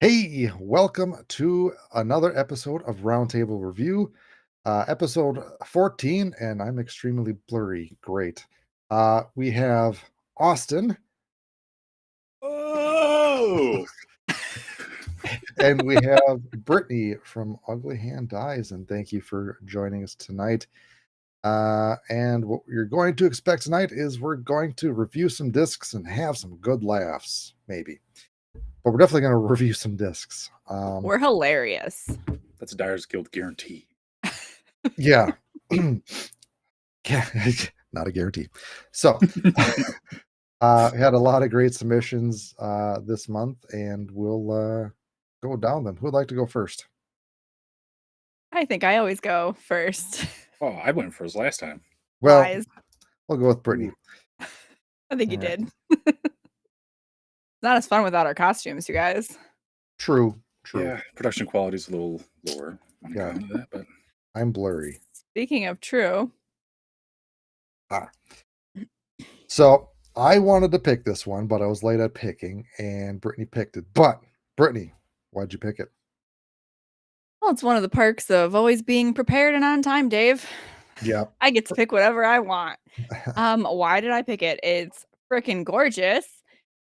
Hey, welcome to another episode of Roundtable Review, episode 14, and I'm extremely blurry. Great. We have Austin, Oh, and we have Brittany from Ugly Hand Dyes, and thank you for joining us tonight. And what you're going to expect tonight is we're going to review some discs and have some good laughs, maybe. But we're definitely going to review some discs. We're hilarious. that's a Dyers Guild guarantee. Yeah. Yeah, not a guarantee. So, had a lot of great submissions this month, and we'll go down them. Who would like to go first? I think I always go first. Oh, I went first last time. Well, Lies. we'll go with Brittany. I think you All right. did. It's not as fun without our costumes, you guys. True. Yeah, production quality is a little lower on Yeah. account of that, but I'm blurry. Speaking of true, So, I wanted to pick this one, but I was late at picking, and Brittany picked it. But, Brittany, why'd you pick it? well, it's one of the perks of always being prepared and on time, Dave. Yeah. I get to pick whatever I want. Why did I pick it? It's freaking gorgeous.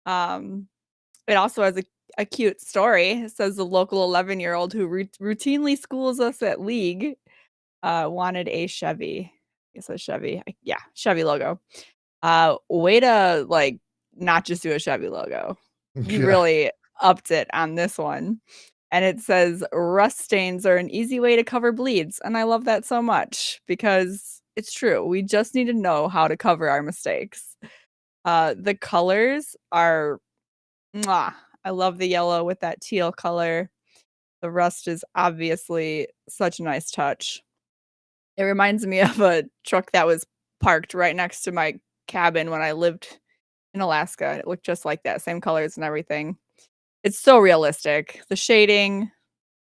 It also has a cute story. It says the local 11-year-old who routinely schools us at League wanted a Chevy. It says Chevy. Yeah, Chevy logo. Way to not just do a Chevy logo. You Yeah. really upped it on this one. And it says rust stains are an easy way to cover bleeds. And I love that so much because it's true. We just need to know how to cover our mistakes. The colors are mwah. I love the yellow with that teal color. The rust is obviously such a nice touch. It reminds me of a truck that was parked right next to my cabin when I lived in Alaska. It looked just like that, same colors and everything. It's so realistic. The shading,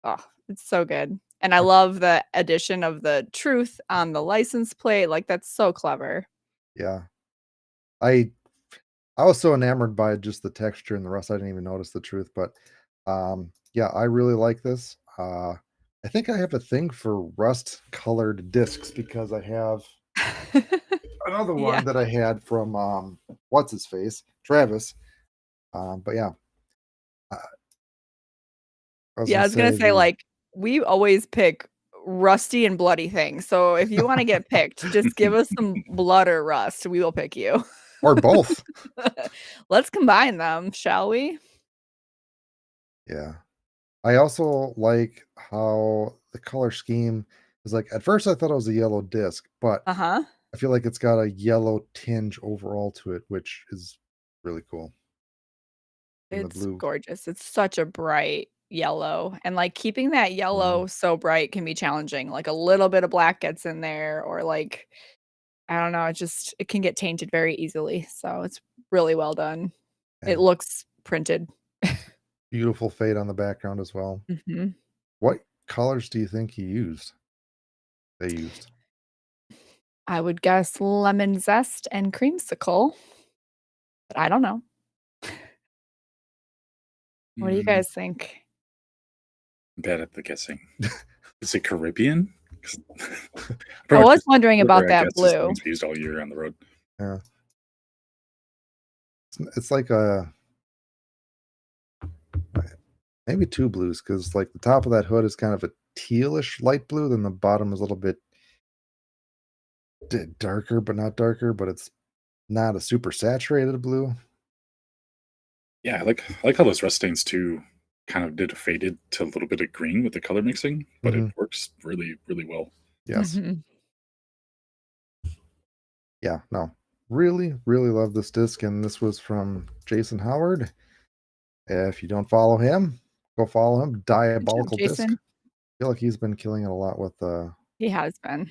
oh, it's so good. And I love the addition of the truth on the license plate. Like, that's so clever. Yeah. I was so enamored by just the texture and the rust. I didn't even notice the truth, but yeah, I really like this. I think I have a thing for rust colored discs because I have another one Yeah. that I had from what's his face, Travis. But yeah, I was gonna say, we always pick rusty and bloody things. So if you want to get picked, just give us some blood or rust. We will pick you. or both. Let's combine them, shall we? Yeah. I also like how the color scheme is at first I thought it was a yellow disc, but Uh-huh. I feel like it's got a yellow tinge overall to it, which is really cool. And the It's blue. gorgeous. It's such a bright yellow. And keeping that yellow so bright can be challenging. Like a little bit of black gets in there or I don't know, it can get tainted very easily. So it's really well done. It And looks printed. beautiful fade on the background as well. Mhm. What colors do you think he used? They used. I would guess lemon zest and creamsicle, but I don't know. What do you guys think? I'm bad at the guessing. Is it Caribbean? I was wondering about that blue. It's used all year on the road. Yeah. It's like a maybe two blues because the top of that hood is kind of a tealish light blue, then the bottom is a little bit darker, but not darker, but it's not a super saturated blue. Yeah, I like how those rust stains too kind of did faded to a little bit of green with the color mixing, but it works really, really well. Yes. Mhm. Yeah, no. Really, really love this disc, and this was from Jason Howard. If you don't follow him, go follow him. Diabolical Good job, Disc. Jason. I feel like he's been killing it a lot with He has been.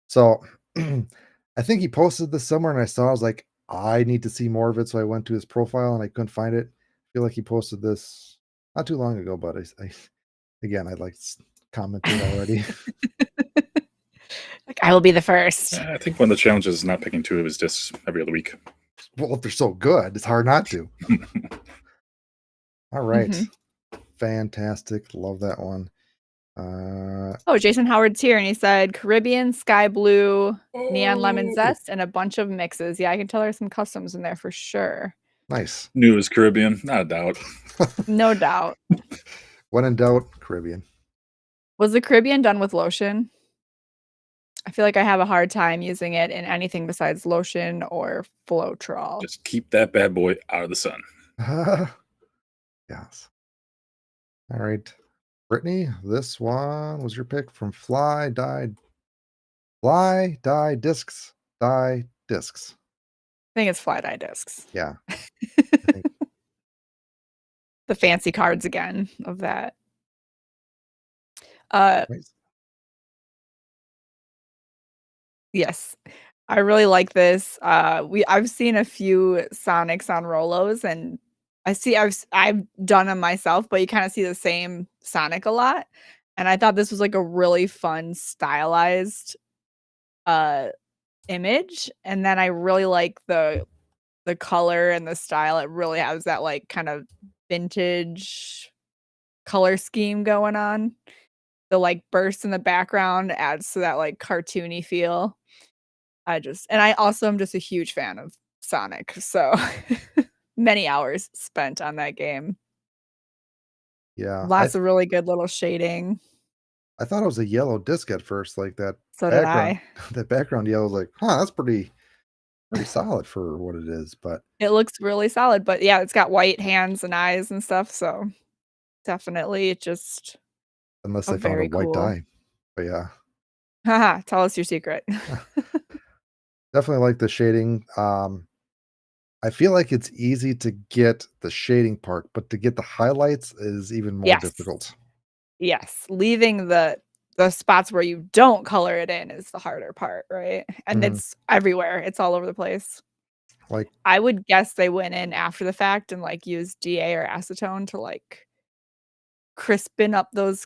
So I think he posted this somewhere and I was like, I need to see more of it. So I went to his profile and I couldn't find it. I feel like he posted this not too long ago, but I like commented already. I will be the first. I think one of the challenges is not picking two of his discs every other week. Well, if they're so good, it's hard not to. All right. fantastic. Love that one. Oh, Jason Howard's here, and he said Caribbean, sky blue, neon lemon Oh, zest, and a bunch of mixes. Yeah, I can tell there's some customs in there for sure. nice. knew it was Caribbean, not a doubt. No doubt. When in doubt, Caribbean. Was the Caribbean done with lotion? I feel like I have a hard time using it in anything besides lotion or Floetrol. Just keep that bad boy out of the sun. Yes. All right. Brittany, this one was your pick from Fly, Dye, Discs, Dye, Discs. I think it's fly dye discs. Yeah. The fancy cards again of that. Nice. Yes. I really like this. I've seen a few Sonics on Rolos, and I've done them myself, but you kind of see the same Sonic a lot. And I thought this was like a really fun stylized image. And then I really like the color and the style. It really has that like kind of vintage color scheme going on. The like burst in the background adds to that like cartoony feel. I also am just a huge fan of Sonic, so many hours spent on that game. Yeah. Lots of really good little shading. I thought it was a yellow disc at first, like that So did background. I. That background yellow was like, that's pretty solid for what it is. But It looks really solid, but yeah, it's got white hands and eyes and stuff, so definitely just unless a they found a very white cool. dye. But yeah, Haha, tell us your secret. definitely like the shading. I feel like it's easy to get the shading part, but to get the highlights is even more Yes. difficult. Yes, leaving the spots where you don't color it in is the harder part, right? And Mhm. it's everywhere. It's all over the place. Like, I would guess they went in after the fact and, like, used DA or acetone to, like, crispen up those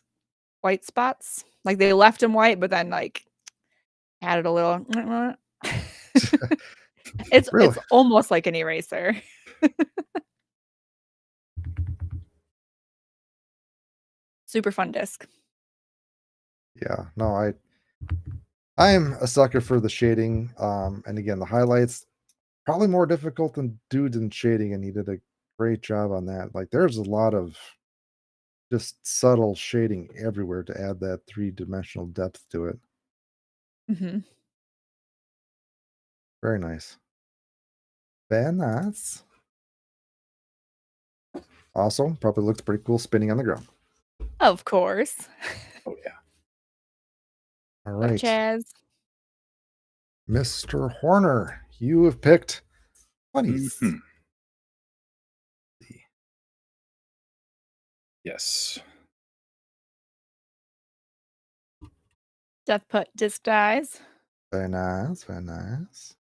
white spots. Like, they left them white, but then, like, added a little It's really? almost like an eraser. Super fun disc. Yeah. No, I am a sucker for the shading. And again, the highlights probably more difficult than Dude in shading, and he did a great job on that. Like, there's a lot of just subtle shading everywhere to add that three-dimensional depth to it. Mhm. Very nice. Very nice. Also, probably looks pretty cool spinning on the ground. Of course. Oh yeah. All What up, right. Chaz? Mr. Horner, you have picked 20s. Mhm. Yes. Death Put disc dies. Very nice. Very nice.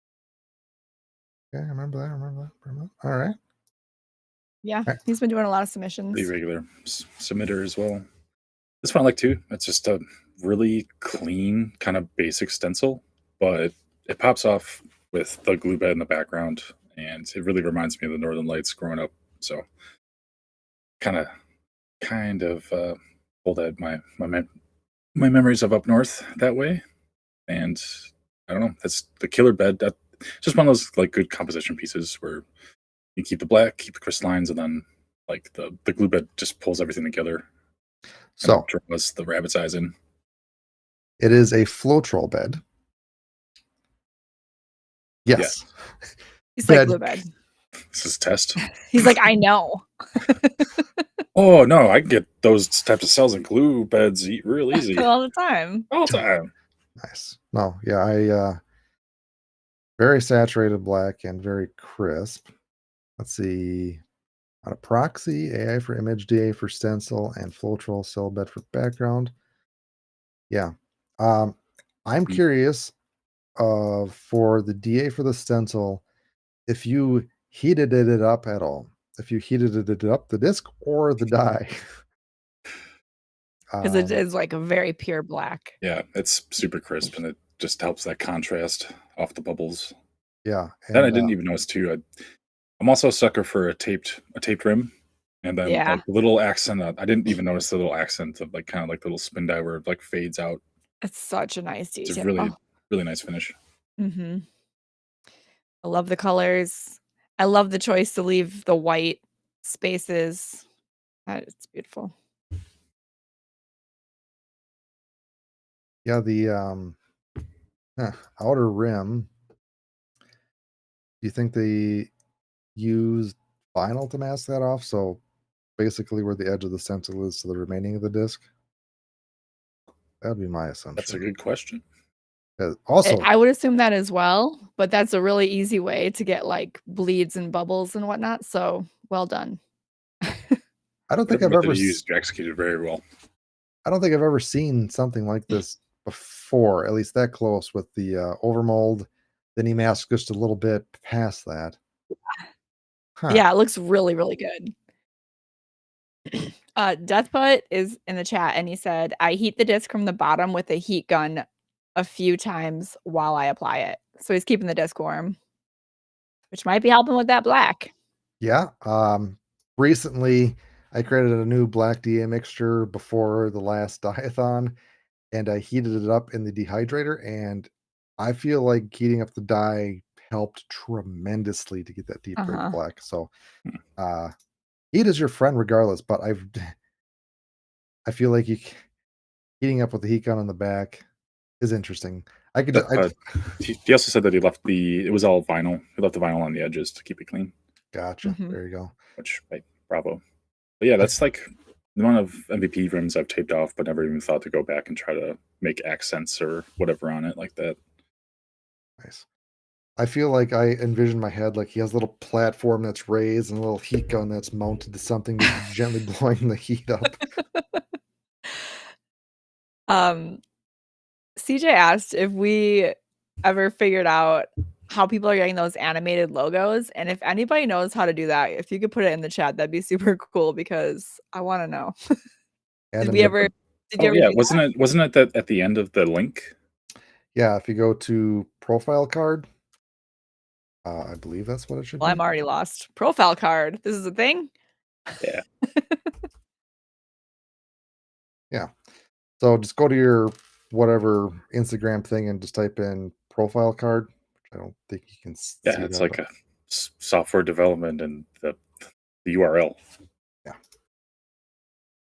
Okay, I remember that. All right. Yeah, Right. he's been doing a lot of Pretty submissions. regular submitter as well. This one I like too. It's just a really clean, kind of basic stencil, but it pops off with the glue bed in the background, and it really reminds me of the Northern Lights growing up. So, kind of hold at my memories of up north that way. And I don't know, that's the killer bed. That just one of those like good composition pieces where you keep the black, keep the crystallines, and then like the glue bed just pulls everything together and So draws the rabbit's eyes in. it is a Floetrol bed. Yes. He's like Bed. glue bed. This is a test. He's like, I know. Oh no, I can get those types of cells and glue beds real easy All the time. all the time. Nice. No, yeah, I very saturated black and very crisp. Let's see. On a proxy, AI for image, DA for stencil, and Floetrol cell bed for background. Yeah. I'm Mm. curious for the DA for the stencil, if you heated it up at all. If you heated it up, the disc or the dye. Because it is like a very pure black. Yeah, it's super crisp and it just helps that contrast off the bubbles. Yeah. That I And didn't even notice too. I'm also a sucker for a taped rim. And then Yeah. like the little accent, I didn't even notice the little accent of like kind of like the little spin dye where it like fades out. It's such a nice It's a detail. really, really nice finish. Mm-hmm. I love the colors. I love the choice to leave the white spaces. It's beautiful. Yeah, the outer rim. Do you think they used vinyl to mask that off? So basically, where the edge of the stencil is to the remaining of the disc. That'd be my assumption. That's a good question. Also, I would assume that as well, but that's a really easy way to get like bleeds and bubbles and whatnot. So well done. I don't think The I've method ever. you used executed very well. I don't think I've ever seen something like this before, at least that close with the overmold. Then he masks just a little bit past that. Huh. Yeah, it looks really, really good. Deathput is in the chat and he said, I heat the disc from the bottom with a heat gun a few times while I apply it. So he's keeping the disc warm, which might be helping with that black. Yeah. Recently, I created a new black DA mixture before the last Dye-a-Thon, and I heated it up in the dehydrator, and I feel like heating up the dye helped tremendously to get that deep red black. So, heat is your friend regardless, but I feel like heating up with the heat gun on the back is interesting. I could he also said that it was all vinyl. He left the vinyl on the edges to keep it clean. Gotcha. There you go. Which, bravo. But yeah, that's like the amount of MVP rims I've taped off, but never even thought to go back and try to make accents or whatever on it like that. Nice. I feel like I envision my head like he has a little platform that's raised and a little heat gun that's mounted to something that's gently blowing the heat up. CJ asked if we ever figured out how people are getting those animated logos, and if anybody knows how to do that, if you could put it in the chat, that'd be super cool because I want to know. Did you ever wasn't it that at the end of the link? Yeah, if you go to profile card, I believe that's what it should be. I'm already lost. Profile card. This is a thing? Yeah. Yeah. So just go to your whatever Instagram thing and just type in profile card. I don't think you can see that. Yeah, it's like a software development and the URL. Yeah.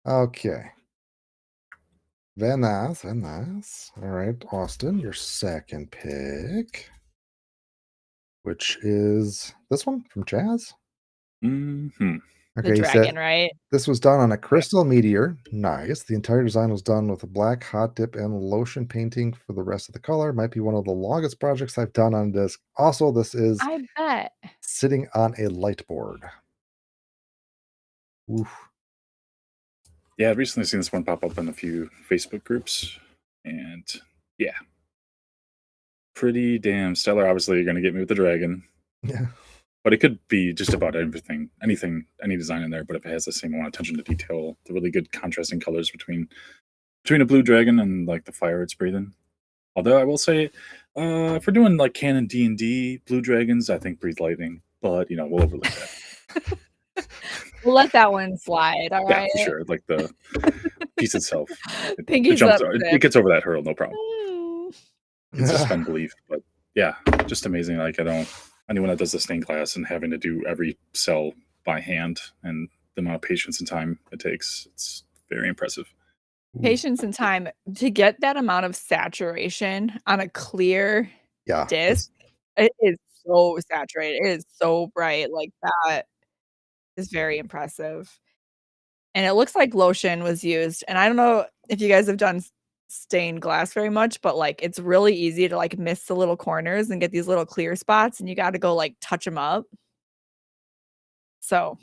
Okay. Very nice. All right, Austin, your second pick, which is this one from Chaz. Mm-hmm. Okay, the dragon, right? This was done on a crystal meteor. Nice. The entire design was done with a black hot dip and lotion painting for the rest of the color. Might be one of the longest projects I've done on disc. Also, this is I bet sitting on a light board. Oof. Yeah, I've recently seen this one pop up in a few Facebook groups, and yeah, pretty damn stellar. Obviously, you're going to get me with the dragon. Yeah. But it could be just about everything, any design in there. But if it has the same amount of attention to detail, the really good contrasting colors between a blue dragon and like the fire it's breathing. Although I will say, if we're doing like canon D&D blue dragons, I think breathe lightning. But we'll overlook that. We'll let that one slide. All right. Yeah, for sure. Like the piece itself, it gets over that hurdle, no problem. It's suspend belief, but yeah, just amazing. Like anyone that does the stained glass and having to do every cell by hand and the amount of patience and time it takes, it's very impressive. Patience and time to get that amount of saturation on a clear disc. It is so saturated. It is so bright. Like that is very impressive. And it looks like lotion was used. And I don't know if you guys have done stained glass very much, but like it's really easy to like miss the little corners and get these little clear spots, and you got to go like touch them up. So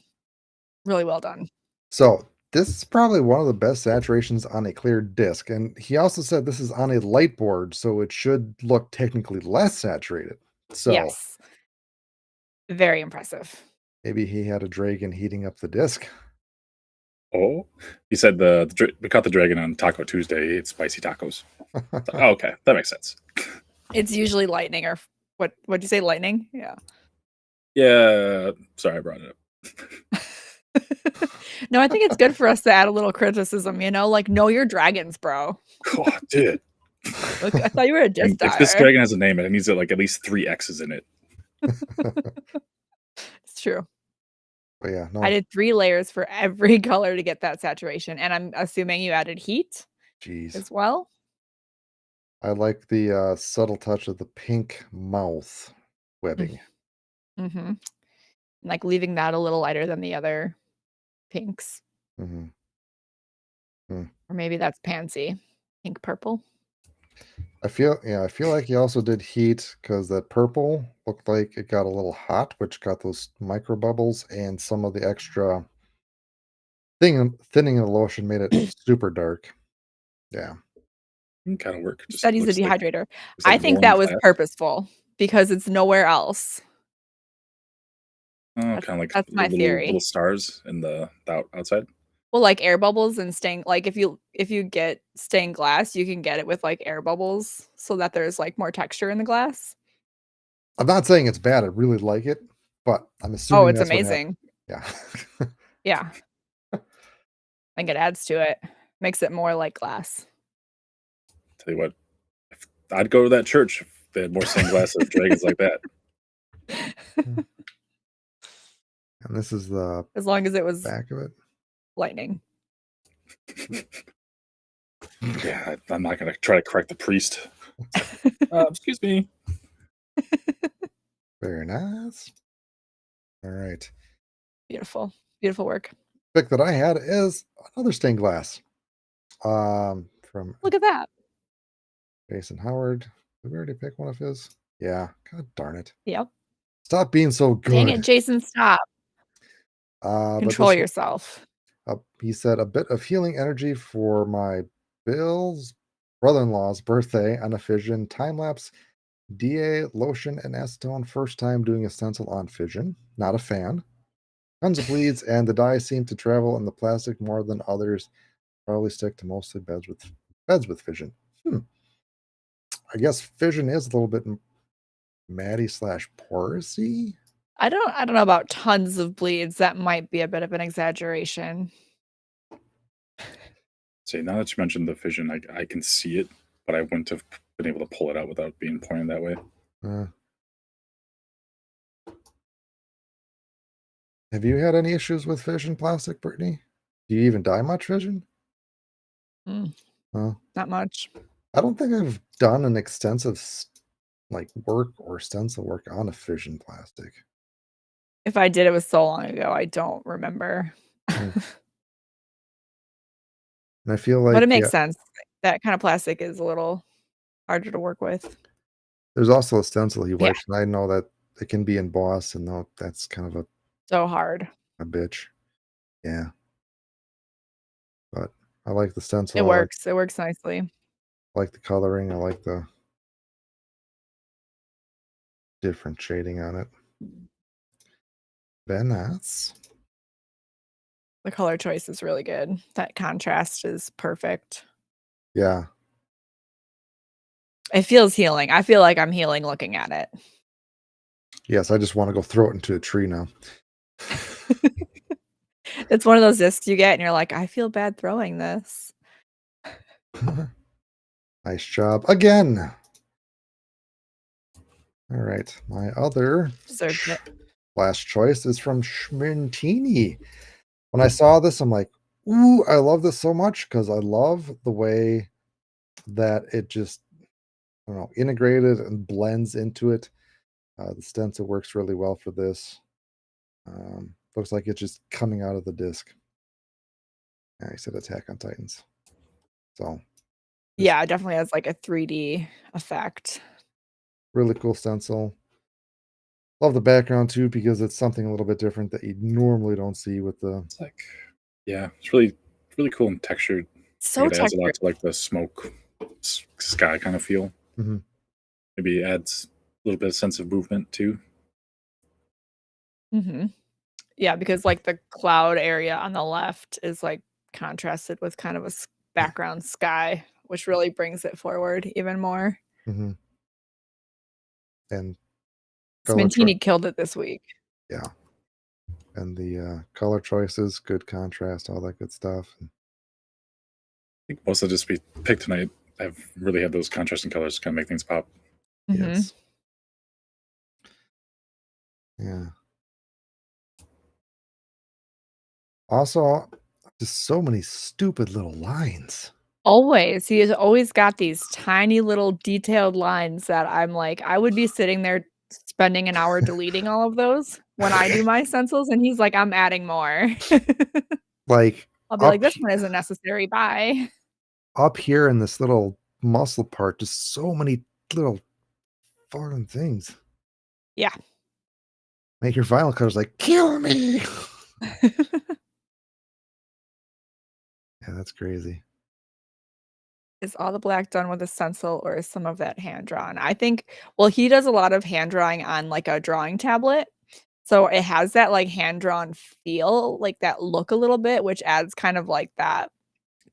really well done. So this is probably one of the best saturations on a clear disc. And he also said this is on a light board, so it should look technically less saturated. So yes, very impressive. Maybe he had a dragon heating up the disc. Oh, he said we caught the dragon on Taco Tuesday. It's spicy tacos. Okay, that makes sense. It's usually lightning, or what'd you say? Lightning? Yeah. Yeah. Sorry, I brought it up. No, I think it's good for us to add a little criticism, like know your dragons, bro. Oh, dude. Look, I thought you were a disc If this dyer. dragon has a name, it needs like at least 3 X's in it. It's true. But yeah, I no, did 3 layers for every color to get that saturation, and I'm assuming you added heat jeez. as well? I like the subtle touch of the pink mouth webbing. Mhm. Like, leaving that a little lighter than the other pinks. Hmm. Or maybe that's pansy. Pink purple? I feel like he also did heat because that purple looked like it got a little hot, which got those micro bubbles, and some of the extra thinning of the lotion made it super dark. Yeah. Can kind of work. He Just said he's a dehydrator. looks I like think warm that was glass. purposeful because it's nowhere else. Oh, That's kind of like that's the my theory. little stars in the outside. Well, like air bubbles and like if you get stained glass, you can get it with like air bubbles so that there's like more texture in the glass. I'm not saying it's bad. I really like it, but I'm Oh, assuming it's that's what happened. amazing. Yeah. Yeah. I think it adds to it. Makes it more like glass. Tell you what, I'd go to that church if they had more stained glass of dragons like that. And this is the As long as it was back of it. lightning. Yeah, I'm not gonna try to correct the priest. Excuse me. Very nice. All right. Beautiful. Beautiful work. Pick that I had is another stained glass. From Look at that. Jason Howard. Did we already pick one of his? Yeah. God darn it. Yep. Stop being so Dang it, good. Jason, stop. But Control this yourself. he said a bit of healing energy for my Bill's brother-in-law's birthday on a fission time lapse DA lotion and acetone. First time doing a stencil on fission. Not a fan. Tons of bleeds, and the dye seemed to travel in the plastic more than others. Probably stick to mostly beds with fission. I guess fission is a little bit matty slash porousy. I don't know about tons of bleeds. That might be a bit of an exaggeration. See, now that you mentioned the fission, I can see it, but I wouldn't have been able to pull it out without being pointed that way. Have you had any issues with fission plastic, Brittany? Do you even dye much fission? Not much. I don't think I've done an extensive work or stencil work on a fission plastic. If I did, it was so long ago. I don't remember. And I feel like But it makes sense. That kind of plastic is a little harder to work with. there's also a stencil he Yeah. wipes, and I know that it can be embossed, and that's kind of So hard. a bitch. Yeah. But I like the stencil. It works. It works nicely. I like the coloring. I like the different shading on it. Then that's The color choice is really good. That contrast is perfect. yeah. It feels healing. I feel like I'm healing looking at it. Yes, I just want to go throw it into a tree now. It's one of those discs you get and you're like, I feel bad throwing this. Nice job again. All right, my other Deserved it. last choice is from Schmintini. When I saw this, I'm like, ooh, I love this so much because I love the way that it just, I don't know, integrated and blends into it. The stencil works really well for this. Looks like it's just coming out of the disc. Yeah, I said Attack on Titans. So Yeah, it definitely has like a 3D effect. really cool stencil. Love the background too because it's something a little bit different that you normally don't see with the. It's like, yeah, it's really cool and textured. So It adds a lot textured. to like the smoke sky kind of feel. Mhm. Maybe it adds a little bit of sense of movement too. Yeah, because like the cloud area on the left is like contrasted with kind of a background sky, which really brings it forward even more. Mhm. And color Smintini killed it this week. yeah. And the color choices, good contrast, all that good stuff. I think most of just be picked tonight have really had those contrasting colors to kind of make things pop. Yes. Yeah. Also, just so many stupid little lines. Always. He has always got these tiny little detailed lines that I'm like, I would be sitting there spending an hour deleting all of those when I do my stencils, and he's like, I'm adding more. Like I'll be like, this one isn't necessary. Bye. up here in this little muscle part, just so many little foreign things. Yeah. Make your vinyl cutters like, kill me. Yeah, that's crazy. Is all the black done with a stencil or is some of that hand drawn? I think, well, he does a lot of hand drawing on like a drawing tablet. So it has that like hand drawn feel, like that look a little bit, which adds kind of like that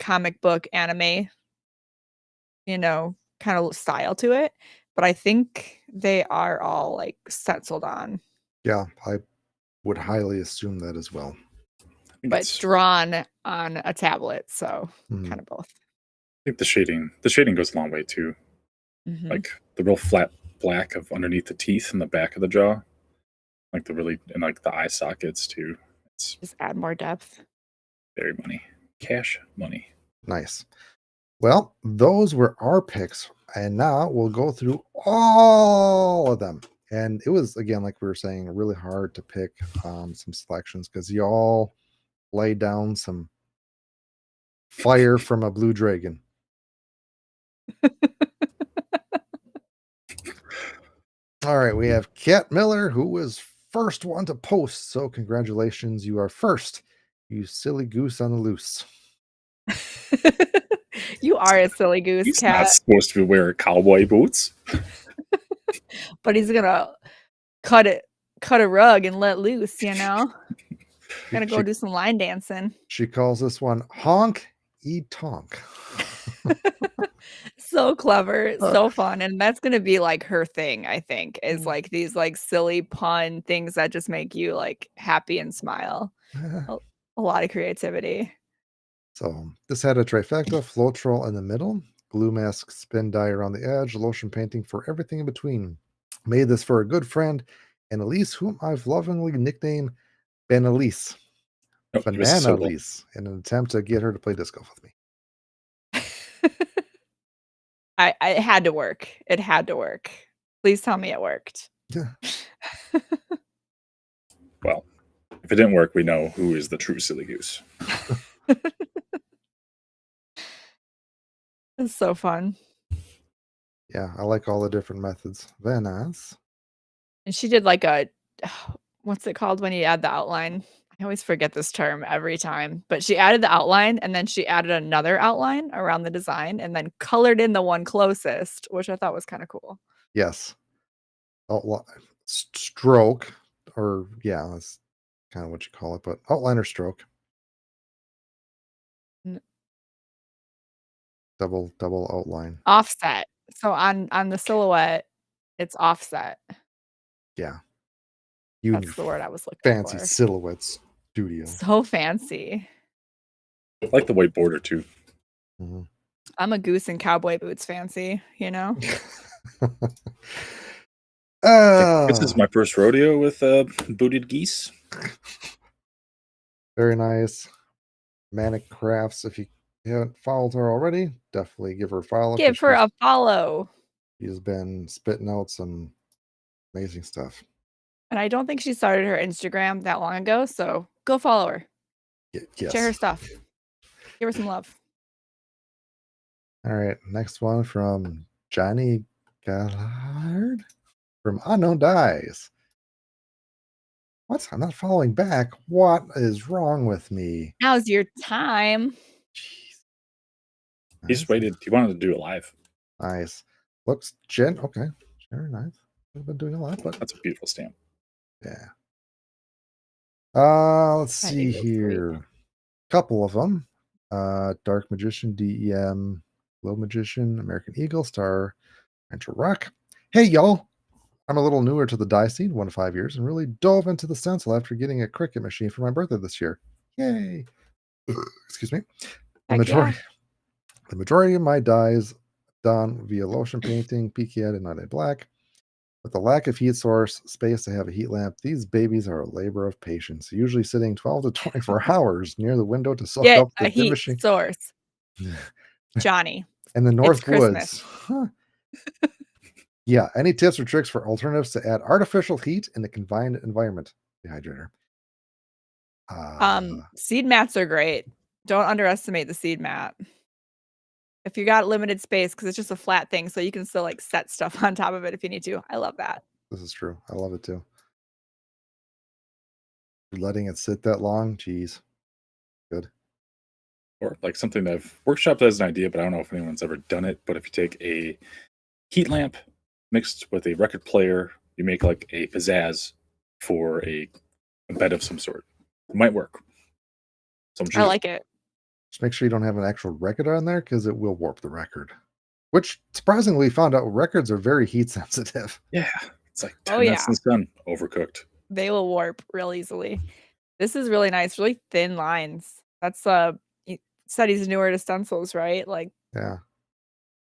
comic book anime, kind of style to it. But I think they are all like stenciled on, Yeah, I would highly assume that as well. I think but it's drawn on a tablet. So Mhm. kind of both. I think the shading goes a long way too. Mhm. Like the real flat black of underneath the teeth and the back of the jaw, like the eye sockets too. It's Just add more depth. very money, cash money. Nice. Well, those were our picks, and now we'll go through all of them. And it was, again, like we were saying, really hard to pick some selections because you all laid down some fire from a blue dragon. All right, we have Kat Miller, who was first one to post. So congratulations, you are first. You silly goose on the loose. You are a silly goose, He's not Cat, supposed to wear cowboy boots. but he's gonna cut a rug and let loose, Gonna go She, do some line dancing. she calls this one honk e tonk. So clever, so fun, and that's gonna be like her thing, I think, is like these like silly pun things that just make you like happy and smile. A lot of creativity. So this had a trifecta, Floetrol in the middle, glue mask, spin dye around the edge, lotion painting for everything in between. Made this for a good friend, and Elise, whom I've lovingly nicknamed Ben Elise, No, it was Banana Sybil. Elise, in an attempt to get her to play disc golf with me. It had to work. It had to work. Please tell me it worked. Yeah. Well, if it didn't work, we know who is the true silly goose. It's so fun. Yeah, I like all the different methods. Very nice. And she did like a what's it called when you add the outline? I always forget this term every time, but she added the outline and then she added another outline around the design and then colored in the one closest, which I thought was kind of cool. Yes. Outline, stroke, or yeah, that's kind of what you call it, but outline or stroke. Double outline. Offset. So on the silhouette, it's offset. Yeah. You and That's your the word I was looking fancy for. silhouette studio. So fancy. I like the white border too. Mhm. I'm a goose in cowboy boots fancy, This is my first rodeo with booted geese. Very nice. Manic Crafts. If you haven't followed her already, definitely give her a follow. Give her a follow. She's been spitting out some amazing stuff. And I don't think she started her Instagram that long ago, so go follow her. Yes. Share her stuff. Give her some love. All right. Next one from Johnny Gallard from Unknown Dyes. What? I'm not following back. What is wrong with me? Now's your time. Jeez. He just waited. He wanted to do it live. Nice. Looks okay. Very nice. We've been doing a lot, but That's a beautiful stamp. yeah. Let's see here. Couple of them. Dark Magician, DEM, Low Magician, American Eagle, Star, Rancher Rock. Hey, y'all. I'm a little newer to the dye scene, 1 to 5 years, and really dove into the stencil after getting a Cricut machine for my birthday this year. Yay! Excuse me. The Heck yeah. majority of my dyes done via lotion painting, PKN and 98 black. With the lack of heat source space to have a heat lamp, these babies are a labor of patience, usually sitting 12 to 24 hours near the window to soak Get up a the heat diminishing source, Johnny. in the It's North Christmas. Woods. Huh. Yeah, any tips or tricks for alternatives to add artificial heat in the confined environment? Dehydrator. Seed mats are great. Don't underestimate the seed mat. If you got limited space, because it's just a flat thing, so you can still like set stuff on top of it if you need to. I love that. This is true. I love it too. Letting it sit that long, geez. Good. Or like something that I've workshopped as an idea, but I don't know if anyone's ever done it. But if you take a heat lamp mixed with a record player, you make like a pizzazz for a bed of some sort. It might work. So I like it. Just make sure you don't have an actual record on there because it will warp the record. Which surprisingly we found out records are very heat sensitive. Yeah, it's like Oh, 10 minutes yeah. in the sun, overcooked. They will warp real easily. This is really nice, really thin lines. That's said he's newer to stencils, right? Like Yeah.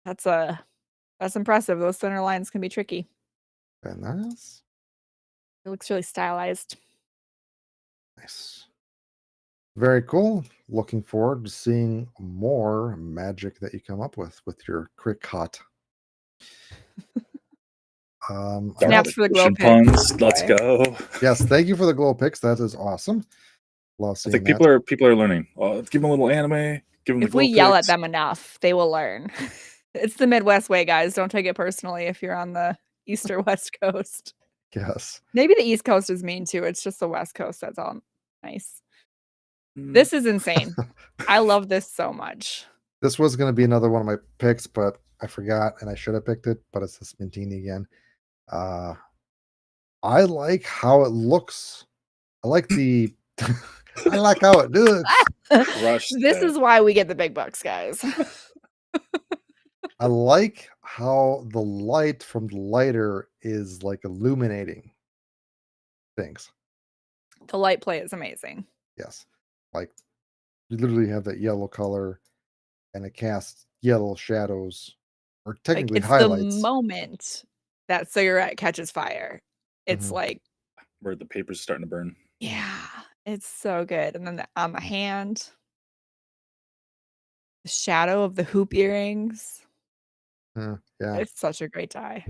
that's impressive. Those thinner lines can be tricky. Very nice. It looks really stylized. Nice. Very cool. Looking forward to seeing more magic that you come up with your Cricut. Snaps for the glow Definition picks. puns. Let's go. Yes, thank you for the glow pics. That is awesome. Love I seeing think that. people are learning. Give them a little anime. Give them If the we glow yell at picks. them enough, they will learn. It's the Midwest way, guys. Don't take it personally if you're on the East or West Coast. Yes. Maybe the East Coast is mean too. It's just the West Coast that's all nice. Mm, This is insane. I love this so much. This was going to be another one of my picks, but I forgot and I should have picked it, but it's this Mintini again. I like how it looks. I like the I like how it looks. Crush This that. is why we get the big bucks, guys. I like how the light from the lighter is like illuminating things. The light play is amazing. Yes. Like you literally have that yellow color and it casts yellow shadows or Like technically it's highlights. the moment that cigarette catches fire. It's Mhm. like, Where the paper's starting to burn. yeah, it's so good. And then on the hand, the shadow of the hoop earrings. Yeah. It's such a great dye.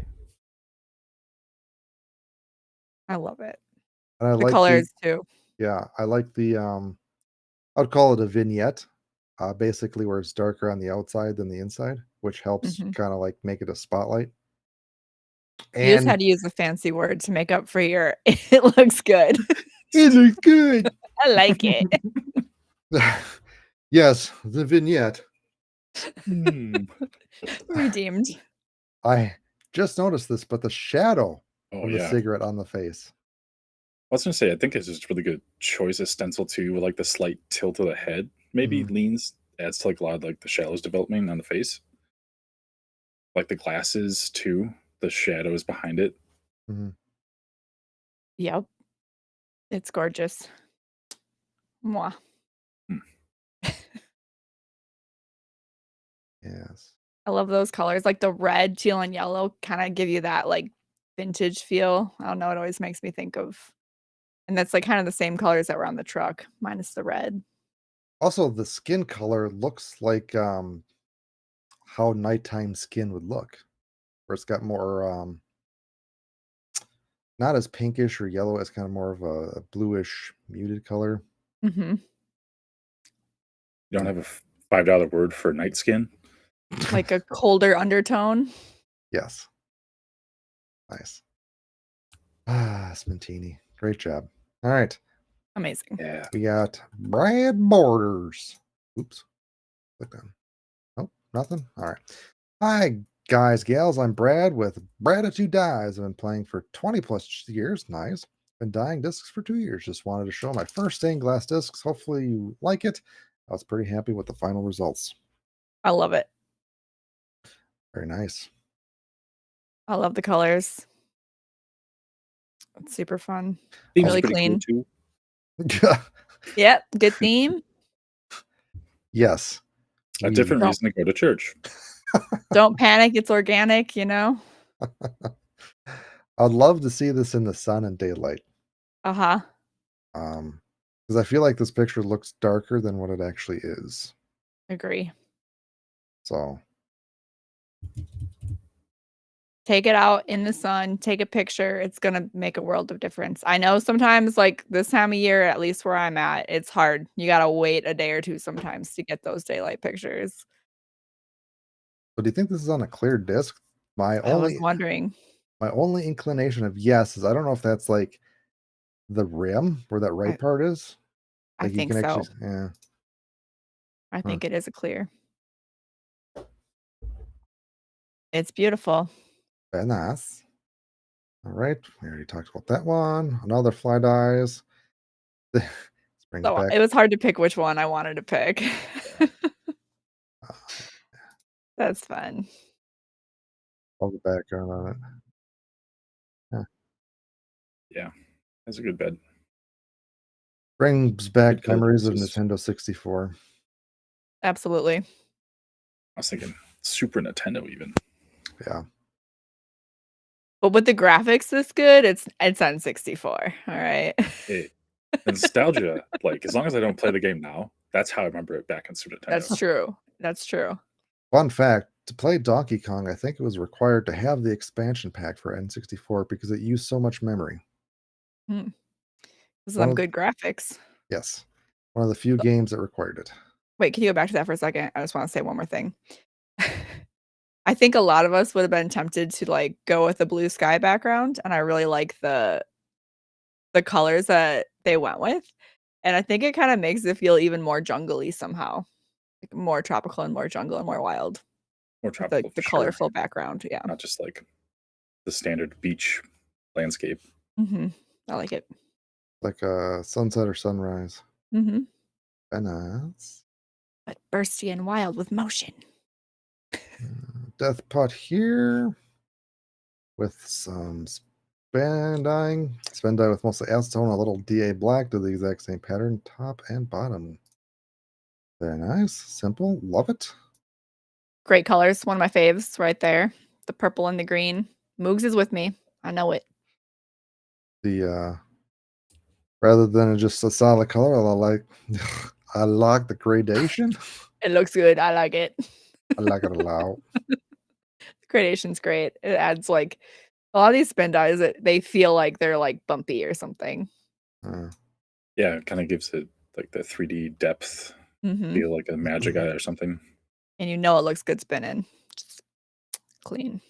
I love it. And I The like colors too. I like the I'd call it a vignette. Basically where it's darker on the outside than the inside, which helps Mhm. kind of like make it a spotlight. You just And had to use a fancy word to make up for your it looks good. it looks good. I like it. Yes, the vignette. Redeemed. I just noticed this, but the shadow Oh from the yeah. cigarette on the face. I was gonna say, I think it's just really good choice of stencil too, with like the slight tilt of the head. Maybe adds to like a lot of like the shadows developing on the face. Like the glasses too, the shadows behind it. Mhm. Yep. It's gorgeous. Mwah. Yes. I love those colors. Like the red, teal, and yellow kind of give you that like vintage feel. I don't know. It always makes me think of, and that's like kind of the same colors that were on the truck, minus the red. Also, the skin color looks like how nighttime skin would look, where it's got more not as pinkish or yellow, it's kind of more of a bluish muted color. Hmm. You don't have a $5 word for night skin. Like a colder undertone. Yes. Nice. Ah, Smintini. Great job. All right. Amazing. Yeah. We got Brad Borders. Oops. Click down. Nope, nothing. All right. Hi, guys, gals. I'm Brad with Brad2 Dyes. I've been playing for 20 plus years. Nice. Been dyeing discs for 2 years. Just wanted to show my first stained glass discs. Hopefully you like it. I was pretty happy with the final results. I love it. Very nice. I love the colors. It's super fun. Theme's Really pretty clean. cool too. Yep, good theme. Yes. A We- different Don't- reason to go to church. Don't panic, it's organic, you know? I'd love to see this in the sun and daylight. Uh-huh. Because I feel like this picture looks darker than what it actually is. Agree. So Take it out in the sun, take a picture. It's going to make a world of difference. I know sometimes, like this time of year, at least where I'm at, it's hard. You got to wait a day or two sometimes to get those daylight pictures. but do you think this is on a clear disc? I was wondering. My only inclination of yes is I don't know if that's like the rim where that right part is. I Like you think can so. actually, yeah. I think it is a clear. It's beautiful. Very nice. All right, we already talked about that one. Another fly dyes. Let's bring it So back. it was hard to pick which one I wanted to pick. That's fun. All the background on it. Yeah, that's a good bed. Brings back Good color memories of choices. Nintendo 64. Absolutely. I was thinking Super Nintendo even. Yeah. But with the graphics this good, it's on 64. All right. Hey, nostalgia, like as long as I don't play the game now, that's how I remember it back in Super Nintendo. That's true. That's true. Fun fact, to play Donkey Kong, I think it was required to have the expansion pack for N64 because it used so much memory. Some good graphics. Yes. One of the few games that required it. Wait, can you go back to that for a second? I just want to say one more thing. I think a lot of us would have been tempted to like go with a blue sky background, and I really like the colors that they went with. And I think it kind of makes it feel even more jungly somehow. Like more tropical and more jungle and more wild. More tropical. The for colorful sure. background, yeah. Not just like the standard beach landscape. I like it. Like a sunset or sunrise. But Nice. bursty and wild with motion. Death pot here with some span dyeing. Span dye with mostly acetone, a little DA black to the exact same pattern, top and bottom. Very nice. Simple. Love it. Great colors. One of my faves right there. The purple and the green. Moogs is with me. I know it. The rather than just a solid color, I like the gradation. It looks good. I like it. I like it a lot. The gradation's great. It adds like a lot of these spin dyes that they feel like they're like bumpy or something. Yeah, it kind of gives it like the 3D depth, feel like a magic eye or something. And you know it looks good spinning. Just clean.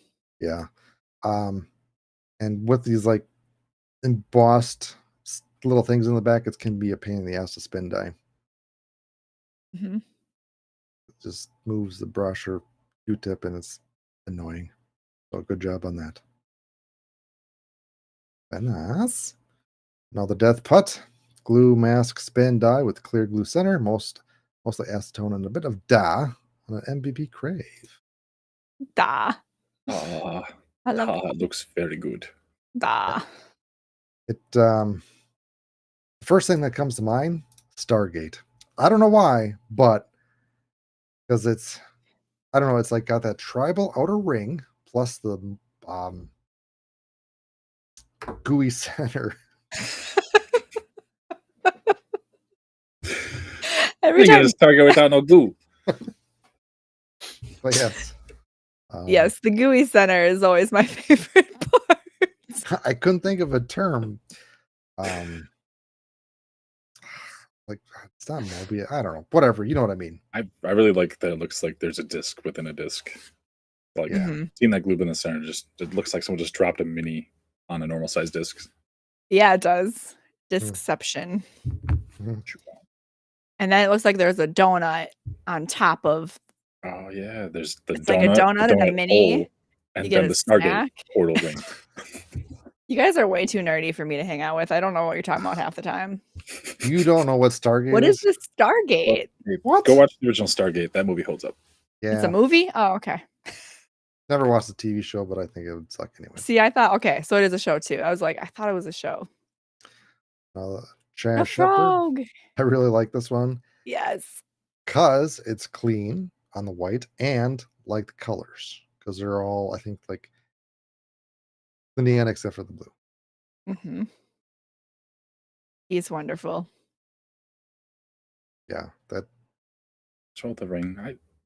Yeah. And with these like embossed little things in the back, it can be a pain in the ass to spin dye. It just moves the brush or Q-tip and it's annoying. So good job on that. Very nice. Now the death putt. Glue mask spin dye with clear glue center. Mostly acetone and a bit of dye on an MVP Crave. Da. Ah, I love it looks very good. Da. It the first thing that comes to mind, Stargate. I don't know why, but because it's I don't know, it's like got that tribal outer ring plus the gooey center. Every time. Target without no glue. But yes. Yes, the gooey center is always my favorite part. I couldn't think of a term. Like it's not Mobius. I don't know. Whatever. You know what I mean. I really like that it looks like there's a disc within a disc. Like seeing that glue in the center, it looks like someone just dropped a mini on a normal size disc. Yeah, it does. Discception. And then it looks like there's a donut on top of. Oh yeah, there's the it's donut, like a donut and a mini. hole, and you get then a the Stargate snack. portal ring. You guys are way too nerdy for me to hang out with. I don't know what you're talking about half the time. You don't know what Stargate What is? is this Stargate? What? Go watch the original Stargate. That movie holds up. Yeah. It's a movie? Oh, okay. Never watched the TV show, but I think it would suck anyway. See, I thought, okay, so it is a show too. I was like, I thought it was a show. Chaz A Shepherd. frog. I really like this one Yes. because it's clean on the white and like the colors because they're all, I think, like the neon except for the blue. Mm-hmm. He's wonderful. Yeah, that Show the ring.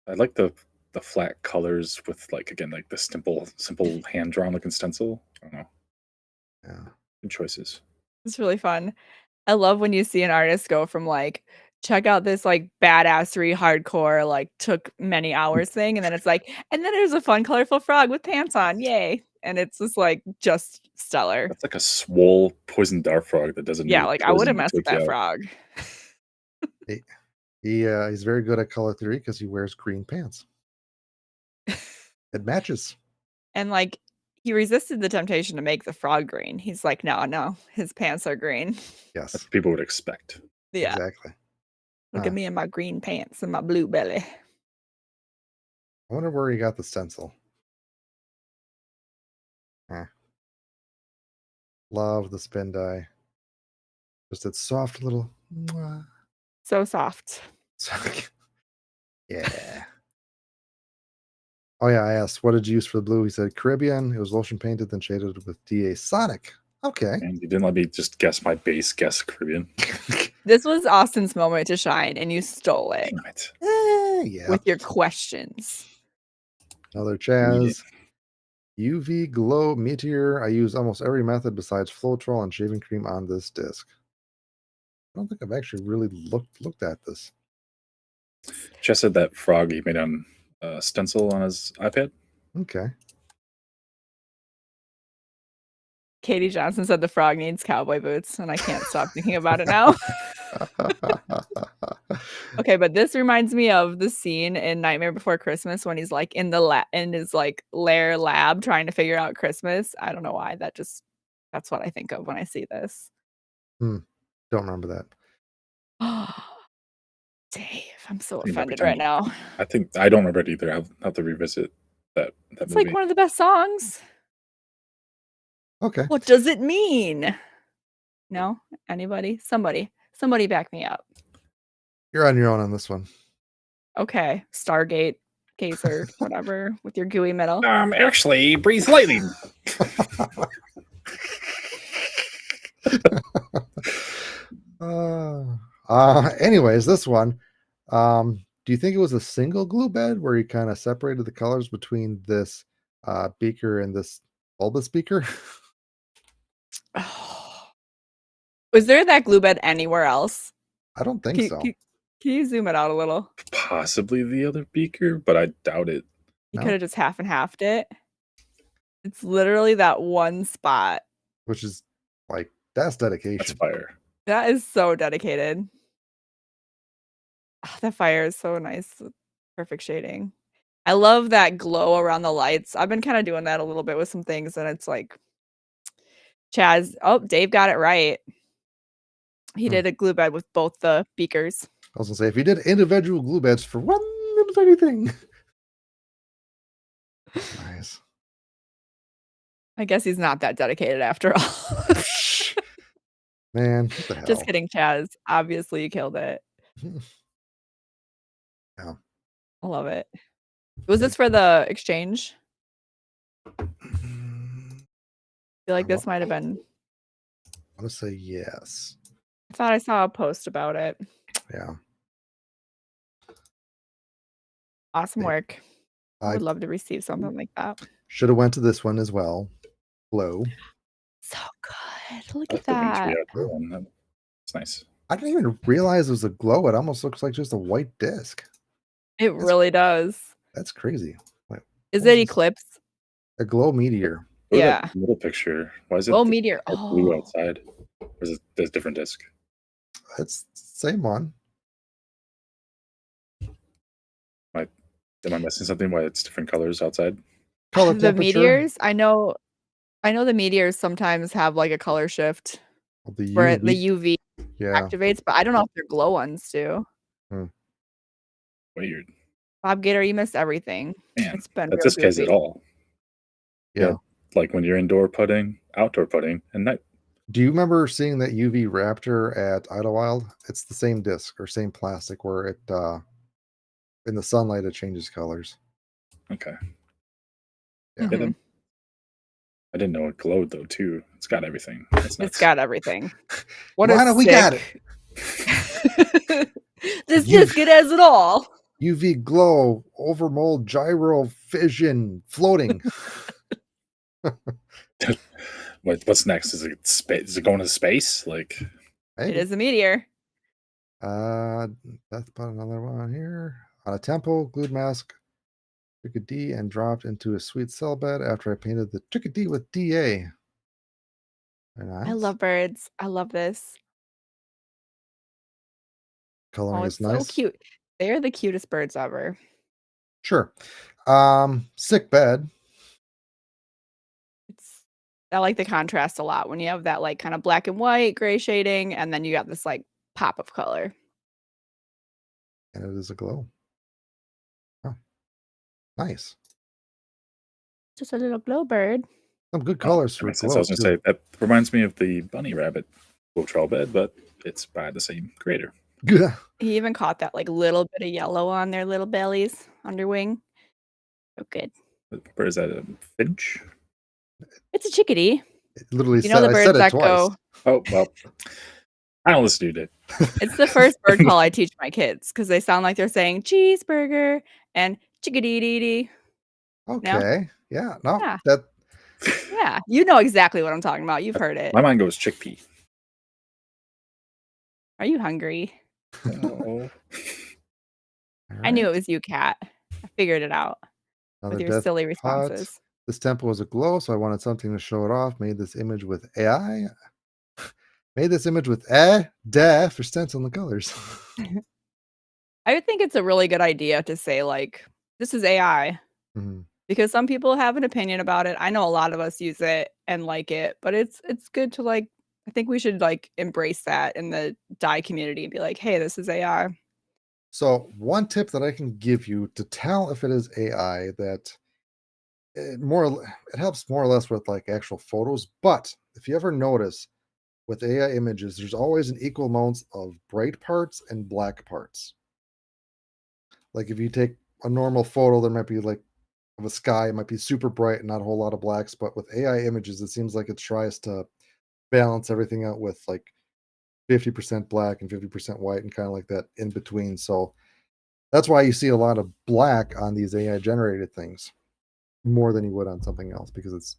I like the flat colors with like again like the simple hand drawn looking stencil. I don't know. yeah. Good choices. It's really fun. I love when you see an artist go from like, check out this like badassery hardcore, like took many hours thing, and then it's like, and then there's a fun, colorful frog with pants on. Yay. And it's just like just stellar. That's like a swole poison dart frog that doesn't. Yeah, need like I poison wouldn't to mess with take you that out. frog. He's very good at color theory because he wears green pants. It matches. And like he resisted the temptation to make the frog green. He's like, no, his pants are green. Yes, That's what people would expect. Yeah. exactly. Look at me in my green pants and my blue belly. I wonder where he got the stencil. Love the spin dye. Just that soft little. Mwah. So soft. Yeah. Oh yeah, I asked, what did you use for the blue? He said Caribbean. It was lotion painted, then shaded with DA Sonic. Okay. And you didn't let me just guess my base guess Caribbean. This was Austin's moment to shine, and you stole it Damn it. Yeah. with your questions. Another Chaz. UV Glow Meteor. I use almost every method besides Floetrol and shaving cream on this disc. I don't think I've actually really looked at this. Chess said that frog he made on stencil on his iPad. Okay. Katie Johnson said the frog needs cowboy boots, and I can't stop thinking about it now. Okay, but this reminds me of the scene in Nightmare Before Christmas when he's like in his like lair lab trying to figure out Christmas. I don't know why. That's what I think of when I see this. Don't remember that. Dave, I'm so I mean, every offended time right now. I think I don't remember it either. I'll have to revisit that It's movie. like one of the best songs. Okay. What does it mean? No? Anybody? Somebody back me up. You're on your own on this one. Okay. Stargate, Gazer, whatever, with your gooey middle. Actually, breathe lightning. Anyways, this one. Do you think it was a single glue bed where he kind of separated the colors between this beaker and this bulbous beaker? Was there that glue bed anywhere else? I don't think so. Can you zoom it out a little? Possibly the other beaker, but I doubt it. You No. could have just half and halved it. It's literally that one spot. Which is like, that's dedication. That's fire. That is so dedicated. Oh, that fire is so nice. Perfect shading. I love that glow around the lights. I've been kind of doing that a little bit with some things, and it's like Chaz. Oh, Dave got it right. He did a glue bed with both the beakers. I was gonna say, if he did individual glue beds for one little tiny thing. Nice. I guess he's not that dedicated after all. Man, what the hell? Just kidding, Chaz. Obviously, you killed it. Yeah. I love it. Was this for the exchange? I feel like this might have been. I'm gonna say yes. I thought I saw a post about it. Yeah. Awesome work. I I would love to receive something like that. should have went to this one as well. Glow. So good. Look I at like the wintry that. outdoor one. It's nice. I didn't even realize it was a glow. It almost looks like just a white disc. It really does. That's crazy. Wait, Is what it is this? eclipse? A glow meteor. Look at Yeah. that middle picture. Why is it Glow meteor. blue Oh, outside? Or is it a different disc? It's the same one. Am I missing something? Why it's different colors outside? Color the temperature. meteors. I know the meteors sometimes have like a color shift The where UV. the UV Yeah. activates, but I don't know if their glow ones do. Weird. Bob Gator, you missed everything. Man, It's been that real disc has it goofy. all. Yeah. like when you're indoor putting, outdoor putting, and night. Do you remember seeing that UV Raptor at Idlewild? It's the same disc or same plastic where it in the sunlight it changes colors. Okay. Yeah. Mhm. I didn't know it glowed though too. It's got everything. That's It's nuts. got everything. What a Lana, we got it. This You- disc, it has it all. UV glow, overmold gyro fission, floating. What's next? Is it space? Is it going to space? Like, It Maybe. is a meteor. That's about another one here. On a temple, glued mask, took a D and dropped into a sweet cell bed after I painted the took a D with DA. Very nice. I love birds. I love this. Coloring Oh, is it's so nice. cute. They're the cutest birds ever. Sure. Sick bed. I like the contrast a lot when you have that like kind of black and white, gray shading, and then you got this like pop of color. And it is a glow. Oh, nice. Just a little glow bird. Some good oh, colors that for makes sense. I glow was going to too. say that reminds me of the bunny rabbit Wiltrell bed, but it's by the same creator. He even caught that like little bit of yellow on their little bellies, underwing. So good. What bird is that? A finch? It's a chickadee. It literally You know said the I birds said it that twice. go. Oh well, I don't listen to it. It's the first bird call I teach my kids because they sound like they're saying cheeseburger and chickadee dee dee. Okay. Yeah. No. Yeah. That Yeah, you know exactly what I'm talking about. You've heard it. My mind goes chickpea. Are you hungry? Oh, I knew it was you, Kat. I figured it out Another with your death silly pot. responses. This temple was a glow, so I wanted something to show it off. Made this image with AI. Made this image with da for stenciling the colors. I would think it's a really good idea to say like, this is AI Mhm. because some people have an opinion about it. I know a lot of us use it and like it, but it's good to like I think we should like embrace that in the dye community and be like, "Hey, this is AI." So one tip that I can give you to tell if it is AI that it helps more or less with like actual photos. But if you ever notice with AI images, there's always an equal amount of bright parts and black parts. Like if you take a normal photo, there might be like of a sky, it might be super bright and not a whole lot of blacks. But with AI images, it seems like it tries to balance everything out with like 50% black and 50% white and kind of like that in between. So that's why you see a lot of black on these AI generated things more than you would on something else because it's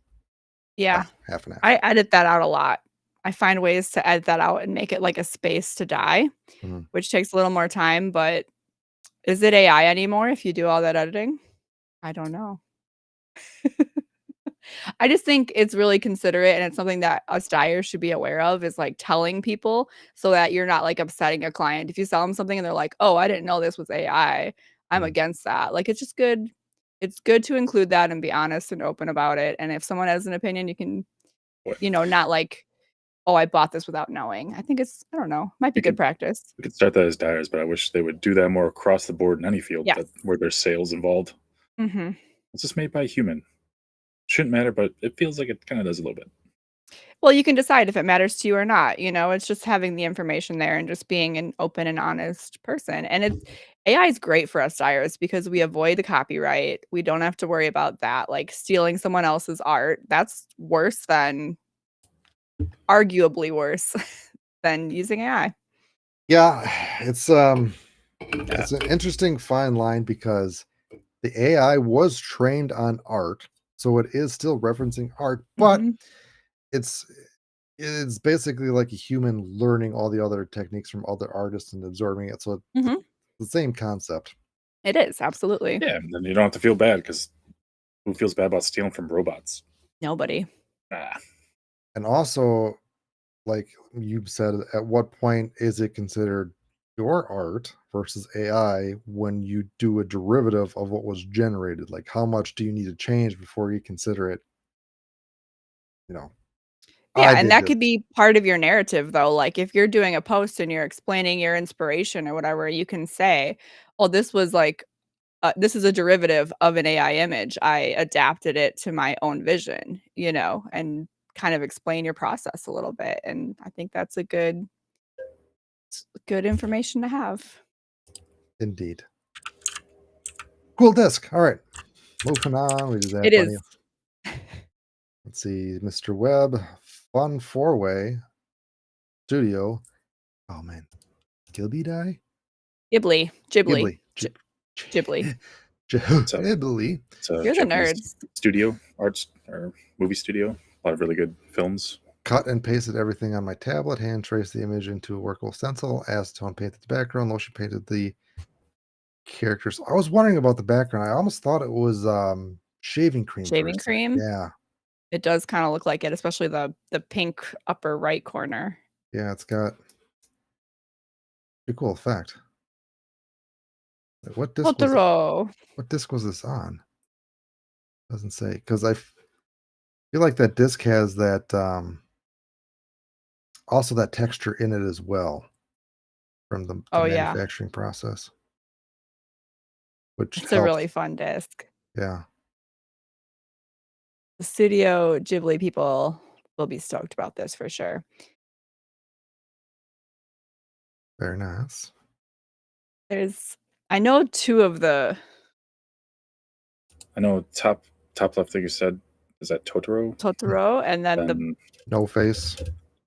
Yeah. half and half. I edit that out a lot. I find ways to edit that out and make it like a space to dye, Mhm. which takes a little more time, but is it AI anymore if you do all that editing? I don't know. I just think it's really considerate and it's something that us dyers should be aware of is like telling people so that you're not like upsetting a client. If you sell them something and they're like, "Oh, I didn't know this was AI." I'm Mhm. against that. Like it's just good. It's good to include that and be honest and open about it. And if someone has an opinion, you can, boy. not like, "Oh, I bought this without knowing." I think I don't know, might be We good could- practice. We could start that as Dyers, but I wish they would do that more across the board in any field Yes. where there's sales involved. Mhm. It's just made by a human. Shouldn't matter, but it feels like it kind of does a little bit. Well, you can decide if it matters to you or not, it's just having the information there and just being an open and honest person, and it's AI is great for us dyers because we avoid the copyright, we don't have to worry about that, like, stealing someone else's art, that's worse than arguably worse than using AI. Yeah, it's Yeah. an interesting fine line because the AI was trained on art, so it is still referencing art, but Mhm. it's it's basically like a human learning all the other techniques from other artists and absorbing it. So it's Mhm. the same concept. It is, absolutely. Yeah, and then you don't have to feel bad because who feels bad about stealing from robots? Nobody. Ah, And also, like you said, at what point is it considered your art versus AI when you do a derivative of what was generated? Like, how much do you need to change before you consider it? You know, Yeah, I and did that this. could be part of your narrative though, like, if you're doing a post and you're explaining your inspiration or whatever, you can say, "Oh, this was, like, this is a derivative of an AI image. I adapted it to my own vision, and kind of explain your process a little bit. And I think that's a good information to have. Indeed. Cool disc. All right. Moving on. We did that. It Plenty is. of- Let's see. Mr. Webb. Fun four-way studio. Oh, man. Dye? Ghibli. Ghibli. Ghibli. Ghibli. It's a You're the Japanese nerds. studio, arts or movie studio. A lot of really good films. Cut and pasted everything on my tablet. Hand traced the image into a workable stencil. Acetone painted the background. Lotion painted the characters. I was wondering about the background. I almost thought it was shaving cream. Shaving first. cream? Yeah. It does kind of look like it, especially the pink upper right corner. Yeah, it's got a cool effect. What disc was it? Totoro. What disc was this on? Doesn't say, because I feel like that disc has that also that texture in it as well from the Oh, yeah. manufacturing process. Which It's a really fun disc. Yeah. The Studio Ghibli people will be stoked about this for sure. Very nice. I know two of the I know top left thing you said, is that Totoro, and then the No Face.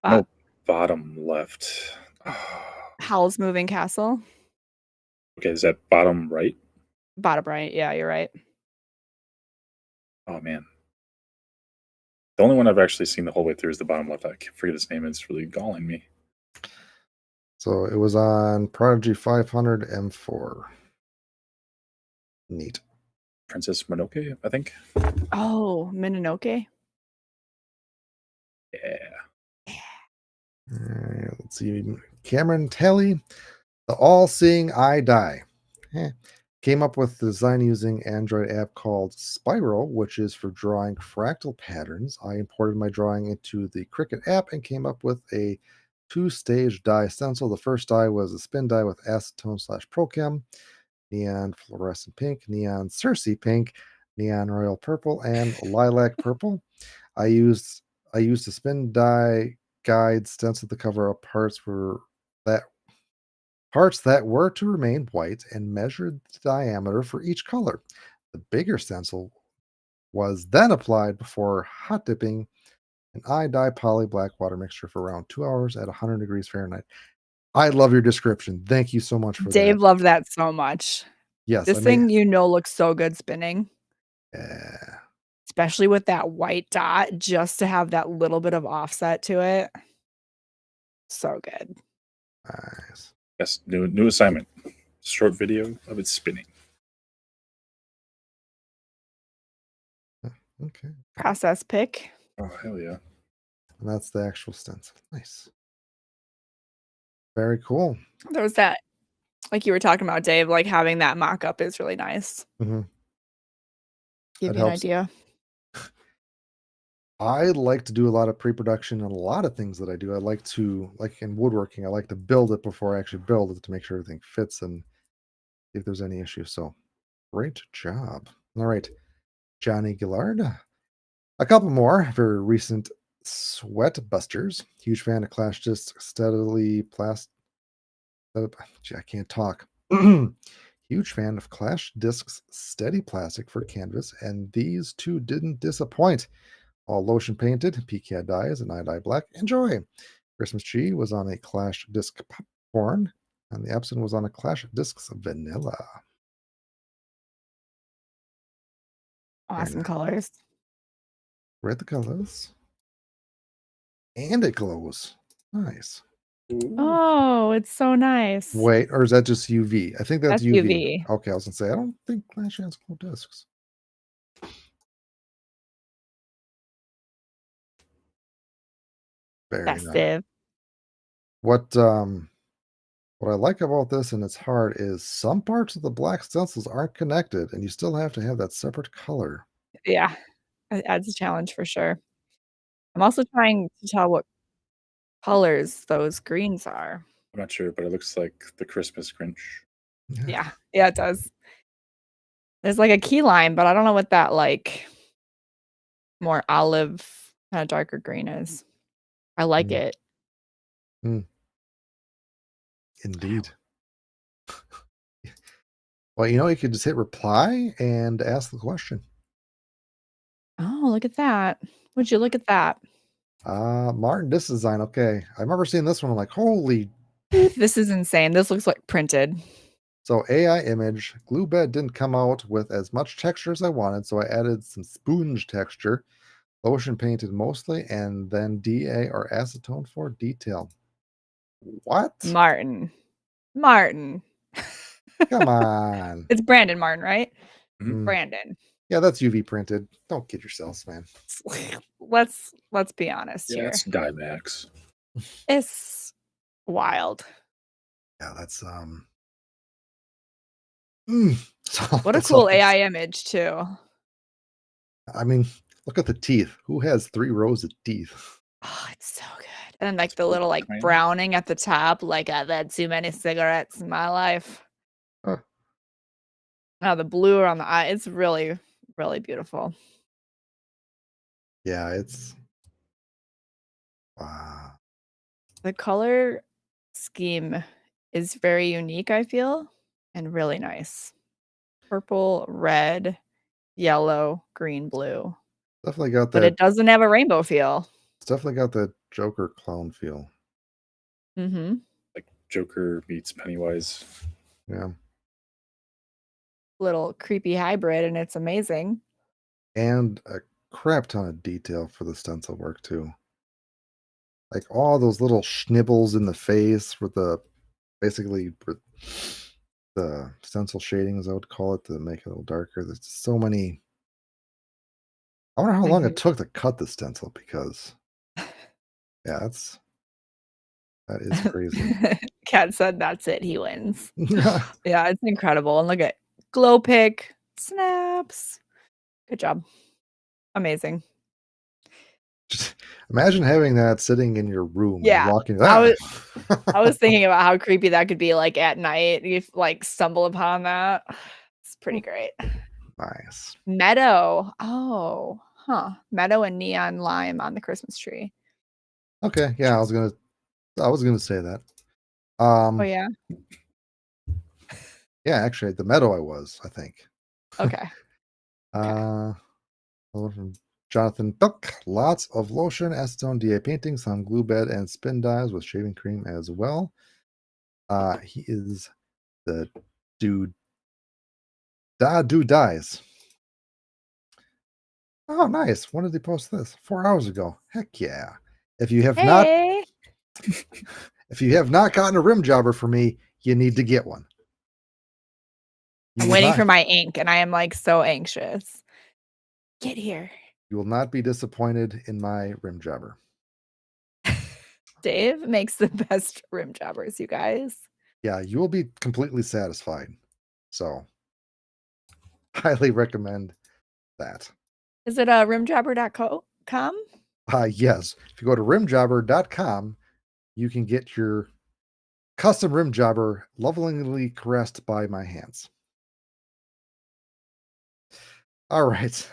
no, bottom left. Howl's Moving Castle. Okay, is that bottom right? Bottom right. Yeah, you're right. Oh man. The only one I've actually seen the whole way through is the bottom left. I forget his name. It's really galling me. So it was on Prodigy 500 M4. Neat. Princess Mononoke, I think. Oh, Mononoke. Yeah. Let's see. Cameron Talley, the all-seeing eye dye. Came up with the design using Android app called Spiral, which is for drawing fractal patterns. I imported my drawing into the Cricut app and came up with a two-stage dye stencil. The first dye was a spin dye with acetone / prochem, neon fluorescent pink, neon Circe pink, neon royal purple, and lilac purple. I used a spin dye guide stencil to cover up parts that were to remain white and measured the diameter for each color. The bigger stencil was then applied before hot dipping an eye dye poly black water mixture for around 2 hours at 100 degrees Fahrenheit. I love your description. Thank you so much for Dave that. loved that so much. Yes, This thing, looks so good spinning. Yeah. Especially with that white dot, just to have that little bit of offset to it. So good. Nice. Yes, new assignment. Short video of it spinning. Okay. Process pick. Oh, hell yeah. And that's the actual stencil. Nice. Very cool. There was that, like you were talking about, Dave, like having that mock-up is really nice. Mm-hmm. Give That you an helps. idea. I like to do a lot of pre-production and a lot of things that I do. I like to, like in woodworking, I like to build it before I actually build it to make sure everything fits and see if there's any issues. So great job. All right. Johnny Gillard. A couple more very recent sweat busters. Huge fan of Clash Disc steadily plastic. I can't talk. Huge fan of Clash Disc's steady plastic for canvas, and these two didn't disappoint. All lotion painted, PCAD dyes, and eye black. Enjoy. Christmas tree was on a Clash Disc popcorn, and the Epson was on a Clash Discs vanilla. Awesome colors. Read the colors. And it glows. Nice. Oh, it's so nice. Wait, or is that just UV? I think that's UV. UV. Okay, I was gonna say I don't think Clash has glow discs. Very nice. Festive. What I like about this, and it's hard, is some parts of the black stencils aren't connected, and you still have to have that separate color. Yeah, it adds a challenge for sure. I'm also trying to tell what colors those greens are. I'm not sure, but it looks like the Christmas Grinch. Yeah, it does. There's like a key line, but I don't know what that like more olive, kind of darker green is. I like Mm. it. Indeed. Well, you could just hit reply and ask the question. Oh, look at that. Would you look at that? Martin, this design. Okay. I remember seeing this one. I'm like, holy. This is insane. This looks like printed. So AI image, glue bed didn't come out with as much texture as I wanted, so I added some sponge texture, lotion painted mostly, and then DA or acetone for detail. What? Martin. Come on. It's Brandon Martin, right? Mhm. Brandon. Yeah, that's UV printed. Don't kid yourselves, man. Let's be honest Yeah, here. it's Dye-Max. It's wild. Yeah, that's What a that's cool all. AI image too. I mean, look at the teeth. Who has 3 rows of teeth? Oh, it's so good. And like the little like Tiny. browning at the top, like I've had too many cigarettes in my life. Huh. Oh, the blue around the eye. It's really, really beautiful. Yeah, it's wow. The color scheme is very unique, I feel, and really nice. Purple, red, yellow, green, blue. Definitely got But that. it doesn't have a rainbow feel. It's definitely got that Joker clone feel. Mm-hmm. Like Joker meets Pennywise. Yeah. Little creepy hybrid, and it's amazing. And a crap ton of detail for the stencil work too. Like all those little schnibbles in the face with basically the stencil shadings, I would call it, to make it a little darker. There's so many. I wonder how long it took to cut the stencil because yeah, that is crazy. Kat said that's it. He wins. Yeah, it's incredible. And look at glow pick snaps. Good job. Amazing. Just imagine having that sitting in your room and Yeah, walking. I was thinking about how creepy that could be like at night. You like stumble upon that. It's pretty great. Nice. Meadow. Oh, huh. Meadow and neon lime on the Christmas tree. Okay, yeah, I was gonna say that. Oh yeah. Yeah, actually, the meadow I think. Okay. Hello from Jonathan Duck. Lots of lotion, acetone, DA painting, some glue bed, and spin dyes with shaving cream as well. He is the dude. Do Dyes. Oh, nice. When did he post this? 4 hours ago. Heck yeah. If you have not Hey. if you have not gotten a rim jobber for me, you need to get one. I'm waiting for my ink, and I am like so anxious. Get here. You will not be disappointed in my rim jobber. Dave makes the best rim jobbers, you guys. Yeah, you will be completely satisfied. So, highly recommend that. Is it rimjobber.com? Yes. If you go to rimjobber.com, you can get your custom rim jobber lovingly caressed by my hands. All right.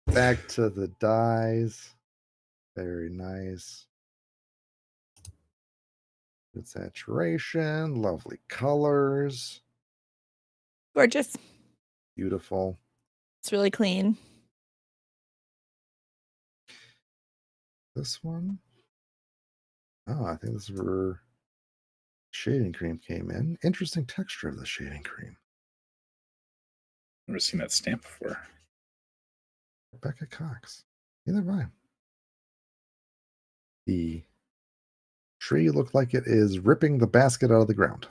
Back to the dyes. Very nice. Good saturation. Lovely colors. Gorgeous. Beautiful. It's really clean. This one. Oh, I think this is where shading cream came in. Interesting texture of the shading cream. Never seen that stamp before. Rebecca Cox. Neither have I. The tree looked like it is ripping the basket out of the ground.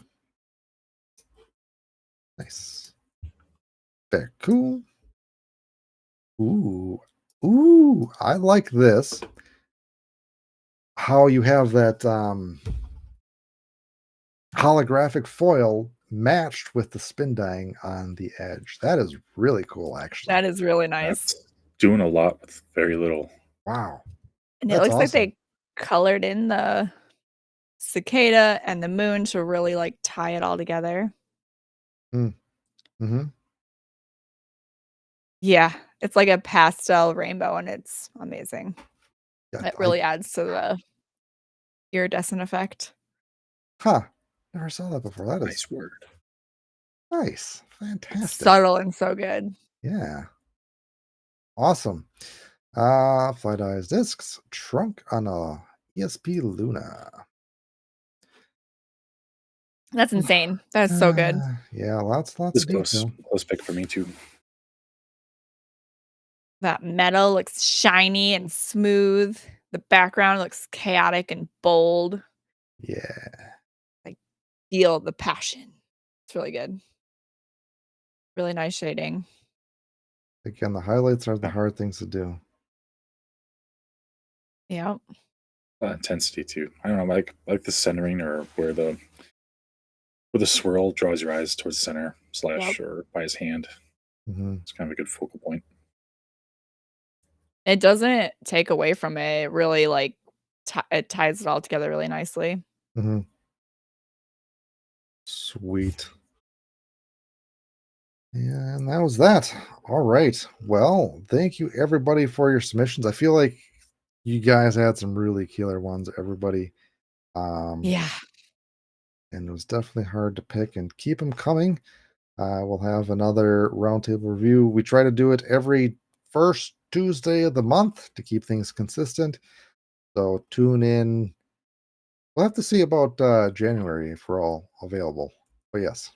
Nice. Very cool. Ooh. Ooh, I like this. How you have that holographic foil matched with the spin dyeing on the edge. That is really cool, actually. That is really nice. That's doing a lot with very little. Wow. And it That's looks like awesome. they colored in the cicada and the moon to really like tie it all together. Hmm. Mm-hmm. Yeah, it's like a pastel rainbow, and it's amazing. Yeah, It really adds to the iridescent effect. never saw that before. That is Nice word. nice. It's Fantastic. subtle and so good. Yeah. Awesome. Flight Eyes Discs, Trunk on a ESP Luna. That's insane. That is so good. Yeah, lots This of close detail. pick for me too. That metal looks shiny and smooth. The background looks chaotic and bold. Yeah. Feel the passion. It's really good. Really nice shading. Again, the highlights are the Yeah. hard things to do. Yeah. Intensity too. I don't know, like the centering or where the swirl draws your eyes towards the center / or by his hand. Mm-hmm. It's kind of a good focal point. It doesn't take away from it. It really like it ties it all together really nicely. Mm-hmm. Sweet. And that was that. All right. Well, thank you everybody for your submissions. I feel like you guys had some really killer ones, everybody. Yeah. And it was definitely hard to pick and keep them coming. We'll have another roundtable review. We try to do it every first Tuesday of the month to keep things consistent. So tune in. We'll have to see about January if we're all available. But yes.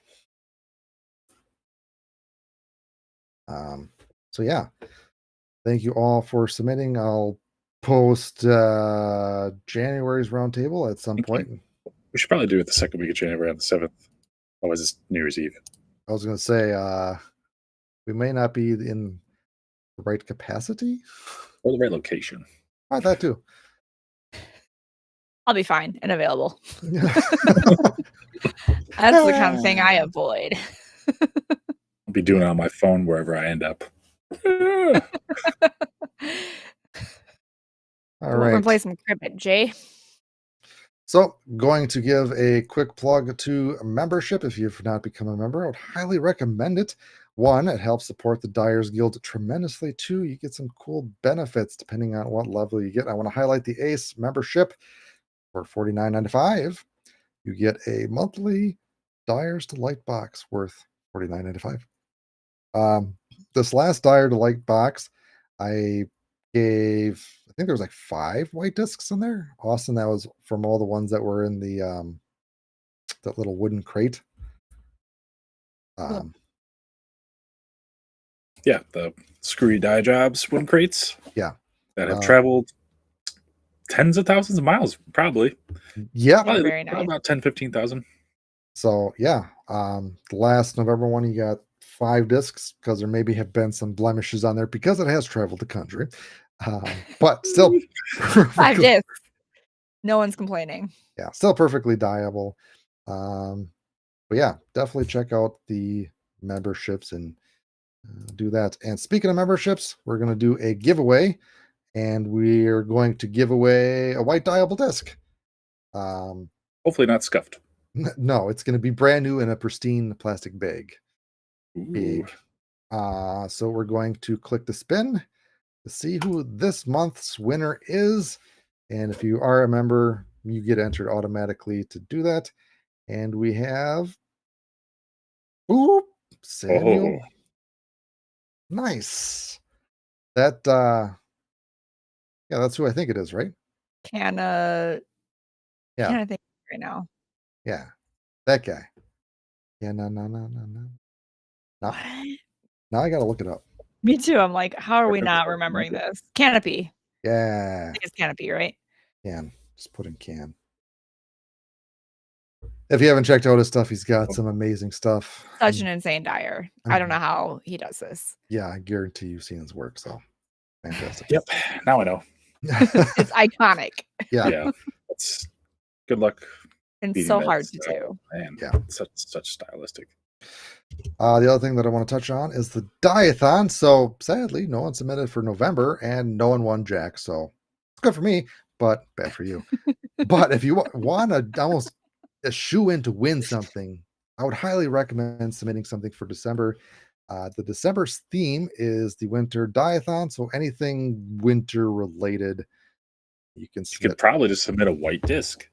So yeah. Thank you all for submitting. I'll post January's roundtable at some point. We should probably do it the second week of January on the 7th. Otherwise, it's New Year's Eve. I was going to say we may not be in the right capacity Or the right location. That too. I'll be fine and available. That's the kind of thing I avoid. I'll be doing it on my phone wherever I end up. All We're right. play some cribbage, Jay. So, going to give a quick plug to membership. If you've not become a member, I would highly recommend it. One, it helps support the Dyers Guild tremendously. Two, you get some cool benefits depending on what level you get. I want to highlight the ACE membership for $49.95. You get a monthly Dyers Delight box worth $49.95. This last Dyer Delight box, I think there was like 5 white discs in there. Austin, that was from all the ones that were in the that little wooden crate. Yeah, the screwy dye jobs wooden crates. Yeah. That have traveled tens of thousands of miles, probably. Yeah. They're very nice. About 10, 15,000. So yeah, the last November one, you got 5 discs because there maybe have been some blemishes on there because it has traveled the country. But still 5 discs. No one's complaining. Yeah, still perfectly dyeable. But yeah, definitely check out the memberships and do that. And speaking of memberships, we're going to do a giveaway, and we're going to give away a white dyeable disc. Hopefully not scuffed. No, it's going to be brand new in a pristine plastic bag. Ooh. Big. So we're going to click the spin to see who this month's winner is. And if you are a member, you get entered automatically to do that. And we have Samuel. Oh. Nice. That yeah, that's who I think it is, right? Yeah. Can't think right now. Yeah. That guy. Yeah, no. What? Now I gotta look it up. Me too. I'm like, how are we not remembering this? Canopy. Yeah. I think it's Canopy, right? Can. Just put in can. If you haven't checked out his stuff, he's got some amazing stuff. Such an insane dyer. I don't know how he does this. Yeah, I guarantee you've seen his work. So fantastic. Yep. Now I know. It's iconic. Yeah. That's good luck. And so hard to do. Man, yeah. Such stylistic. The other thing that I want to touch on is the Dye-a-Thon. So sadly, no one submitted for November and no one won Jack. So it's good for me, but bad for you. But if you want to almost a shoe in to win something, I would highly recommend submitting something for December. The December theme is the winter Dye-a-Thon, so anything winter related you can You could submit. probably just submit a white disc.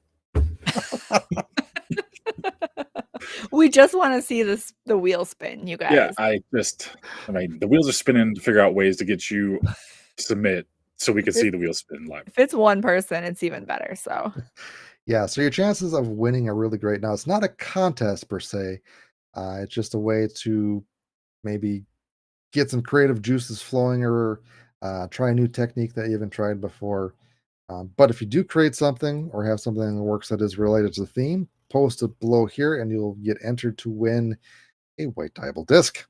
We just want to see the wheel spin, you Yeah, guys. I mean, the wheels are spinning to figure out ways to get you to submit so we can see the wheels spin live. If it's one person, it's even better. So Yeah, so your chances of winning are really great. Now, it's not a contest per se. It's just a way to maybe get some creative juices flowing or try a new technique that you haven't tried before. But if you do create something or have something in the works that is related to the theme, post it below here and you'll get entered to win a white Bible disc.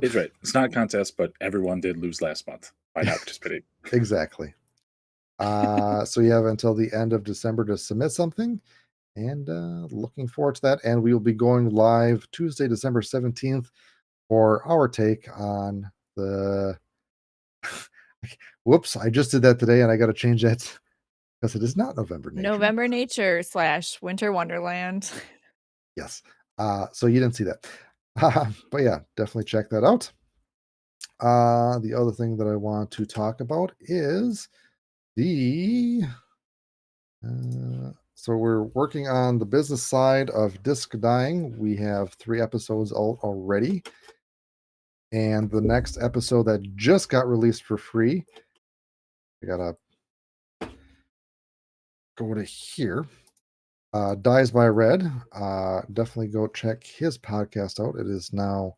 He's right. It's not a contest, but everyone did lose last month by not participating. Exactly. So you have until the end of December to submit something, and looking forward to that. And we will be going live Tuesday, December 17th for our take on the. Whoops, I just did that today and I got to change that because it is not November Nature. November Nature / Winter Wonderland. Yes. So you didn't see that. But yeah, definitely check that out. The other thing that I want to talk about is the so we're working on the business side of disc dyeing. We have 3 episodes out already. And the next episode that just got released for free, I gotta go to here. Dyes by Red. Definitely go check his podcast out. It is now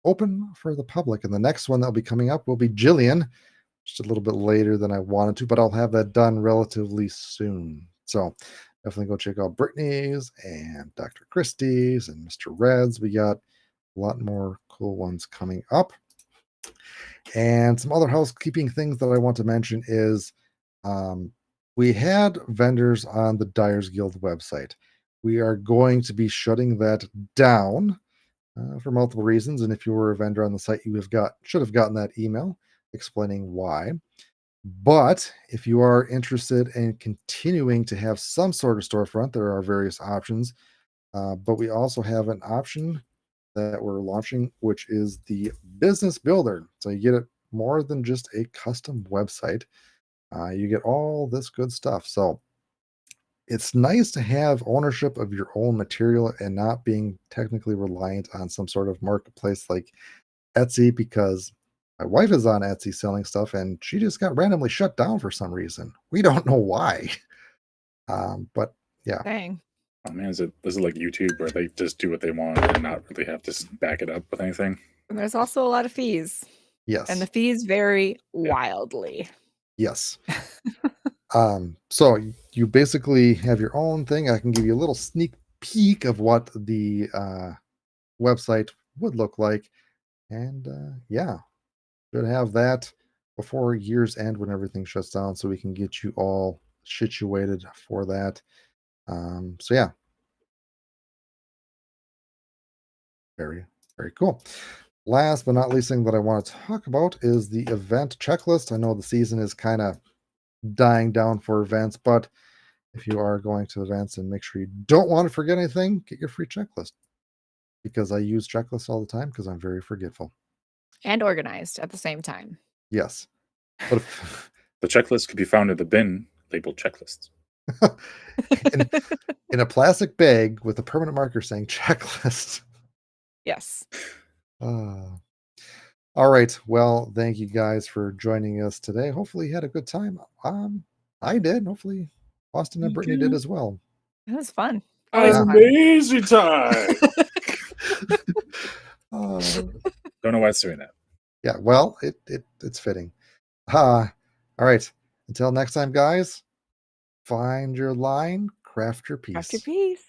open for the public. And the next one that'll be coming up will be Jillian, just a little bit later than I wanted to, but I'll have that done relatively soon. So definitely go check out Brittany's and Dr. Christie's and Mr. Red's. We got a lot more cool ones coming up. And some other housekeeping things that I want to mention is we had vendors on the Dyers Guild website. We are going to be shutting that down for multiple reasons. And if you were a vendor on the site, you should have gotten that email explaining why. But if you are interested in continuing to have some sort of storefront, there are various options. But we also have an option that we're launching, which is the Business Builder. So you get it more than just a custom website. You get all this good stuff. So it's nice to have ownership of your own material and not being technically reliant on some sort of marketplace like Etsy, because my wife is on Etsy selling stuff and she just got randomly shut down for some reason. We don't know why. But yeah. Dang. Oh man, is it like YouTube where they just do what they want and not really have to back it up with anything? And there's also a lot of fees. Yes. And the fees vary wildly. Yes. So you basically have your own thing. I can give you a little sneak peek of what the website would look like. And yeah, should have that before year's end when everything shuts down so we can get you all situated for that. So yeah. Very, very cool. Last but not least thing that I want to talk about is the event checklist. I know the season is kind of dying down for events, but if you are going to events, and make sure you don't want to forget anything, get your free checklist, because I use checklists all the time because I'm very forgetful. And organized at the same time. Yes. But the checklist could be found in the bin labeled checklists. in a plastic bag with a permanent marker saying checklist. Yes. All right. Well, thank you guys for joining us today. Hopefully you had a good time. I did. Hopefully Austin and Brittany did as well. It was fun. Amazing time. Don't know why it's doing that. Yeah, well, it's fitting. All right. Until next time, guys, find your line, craft your piece. Craft your piece.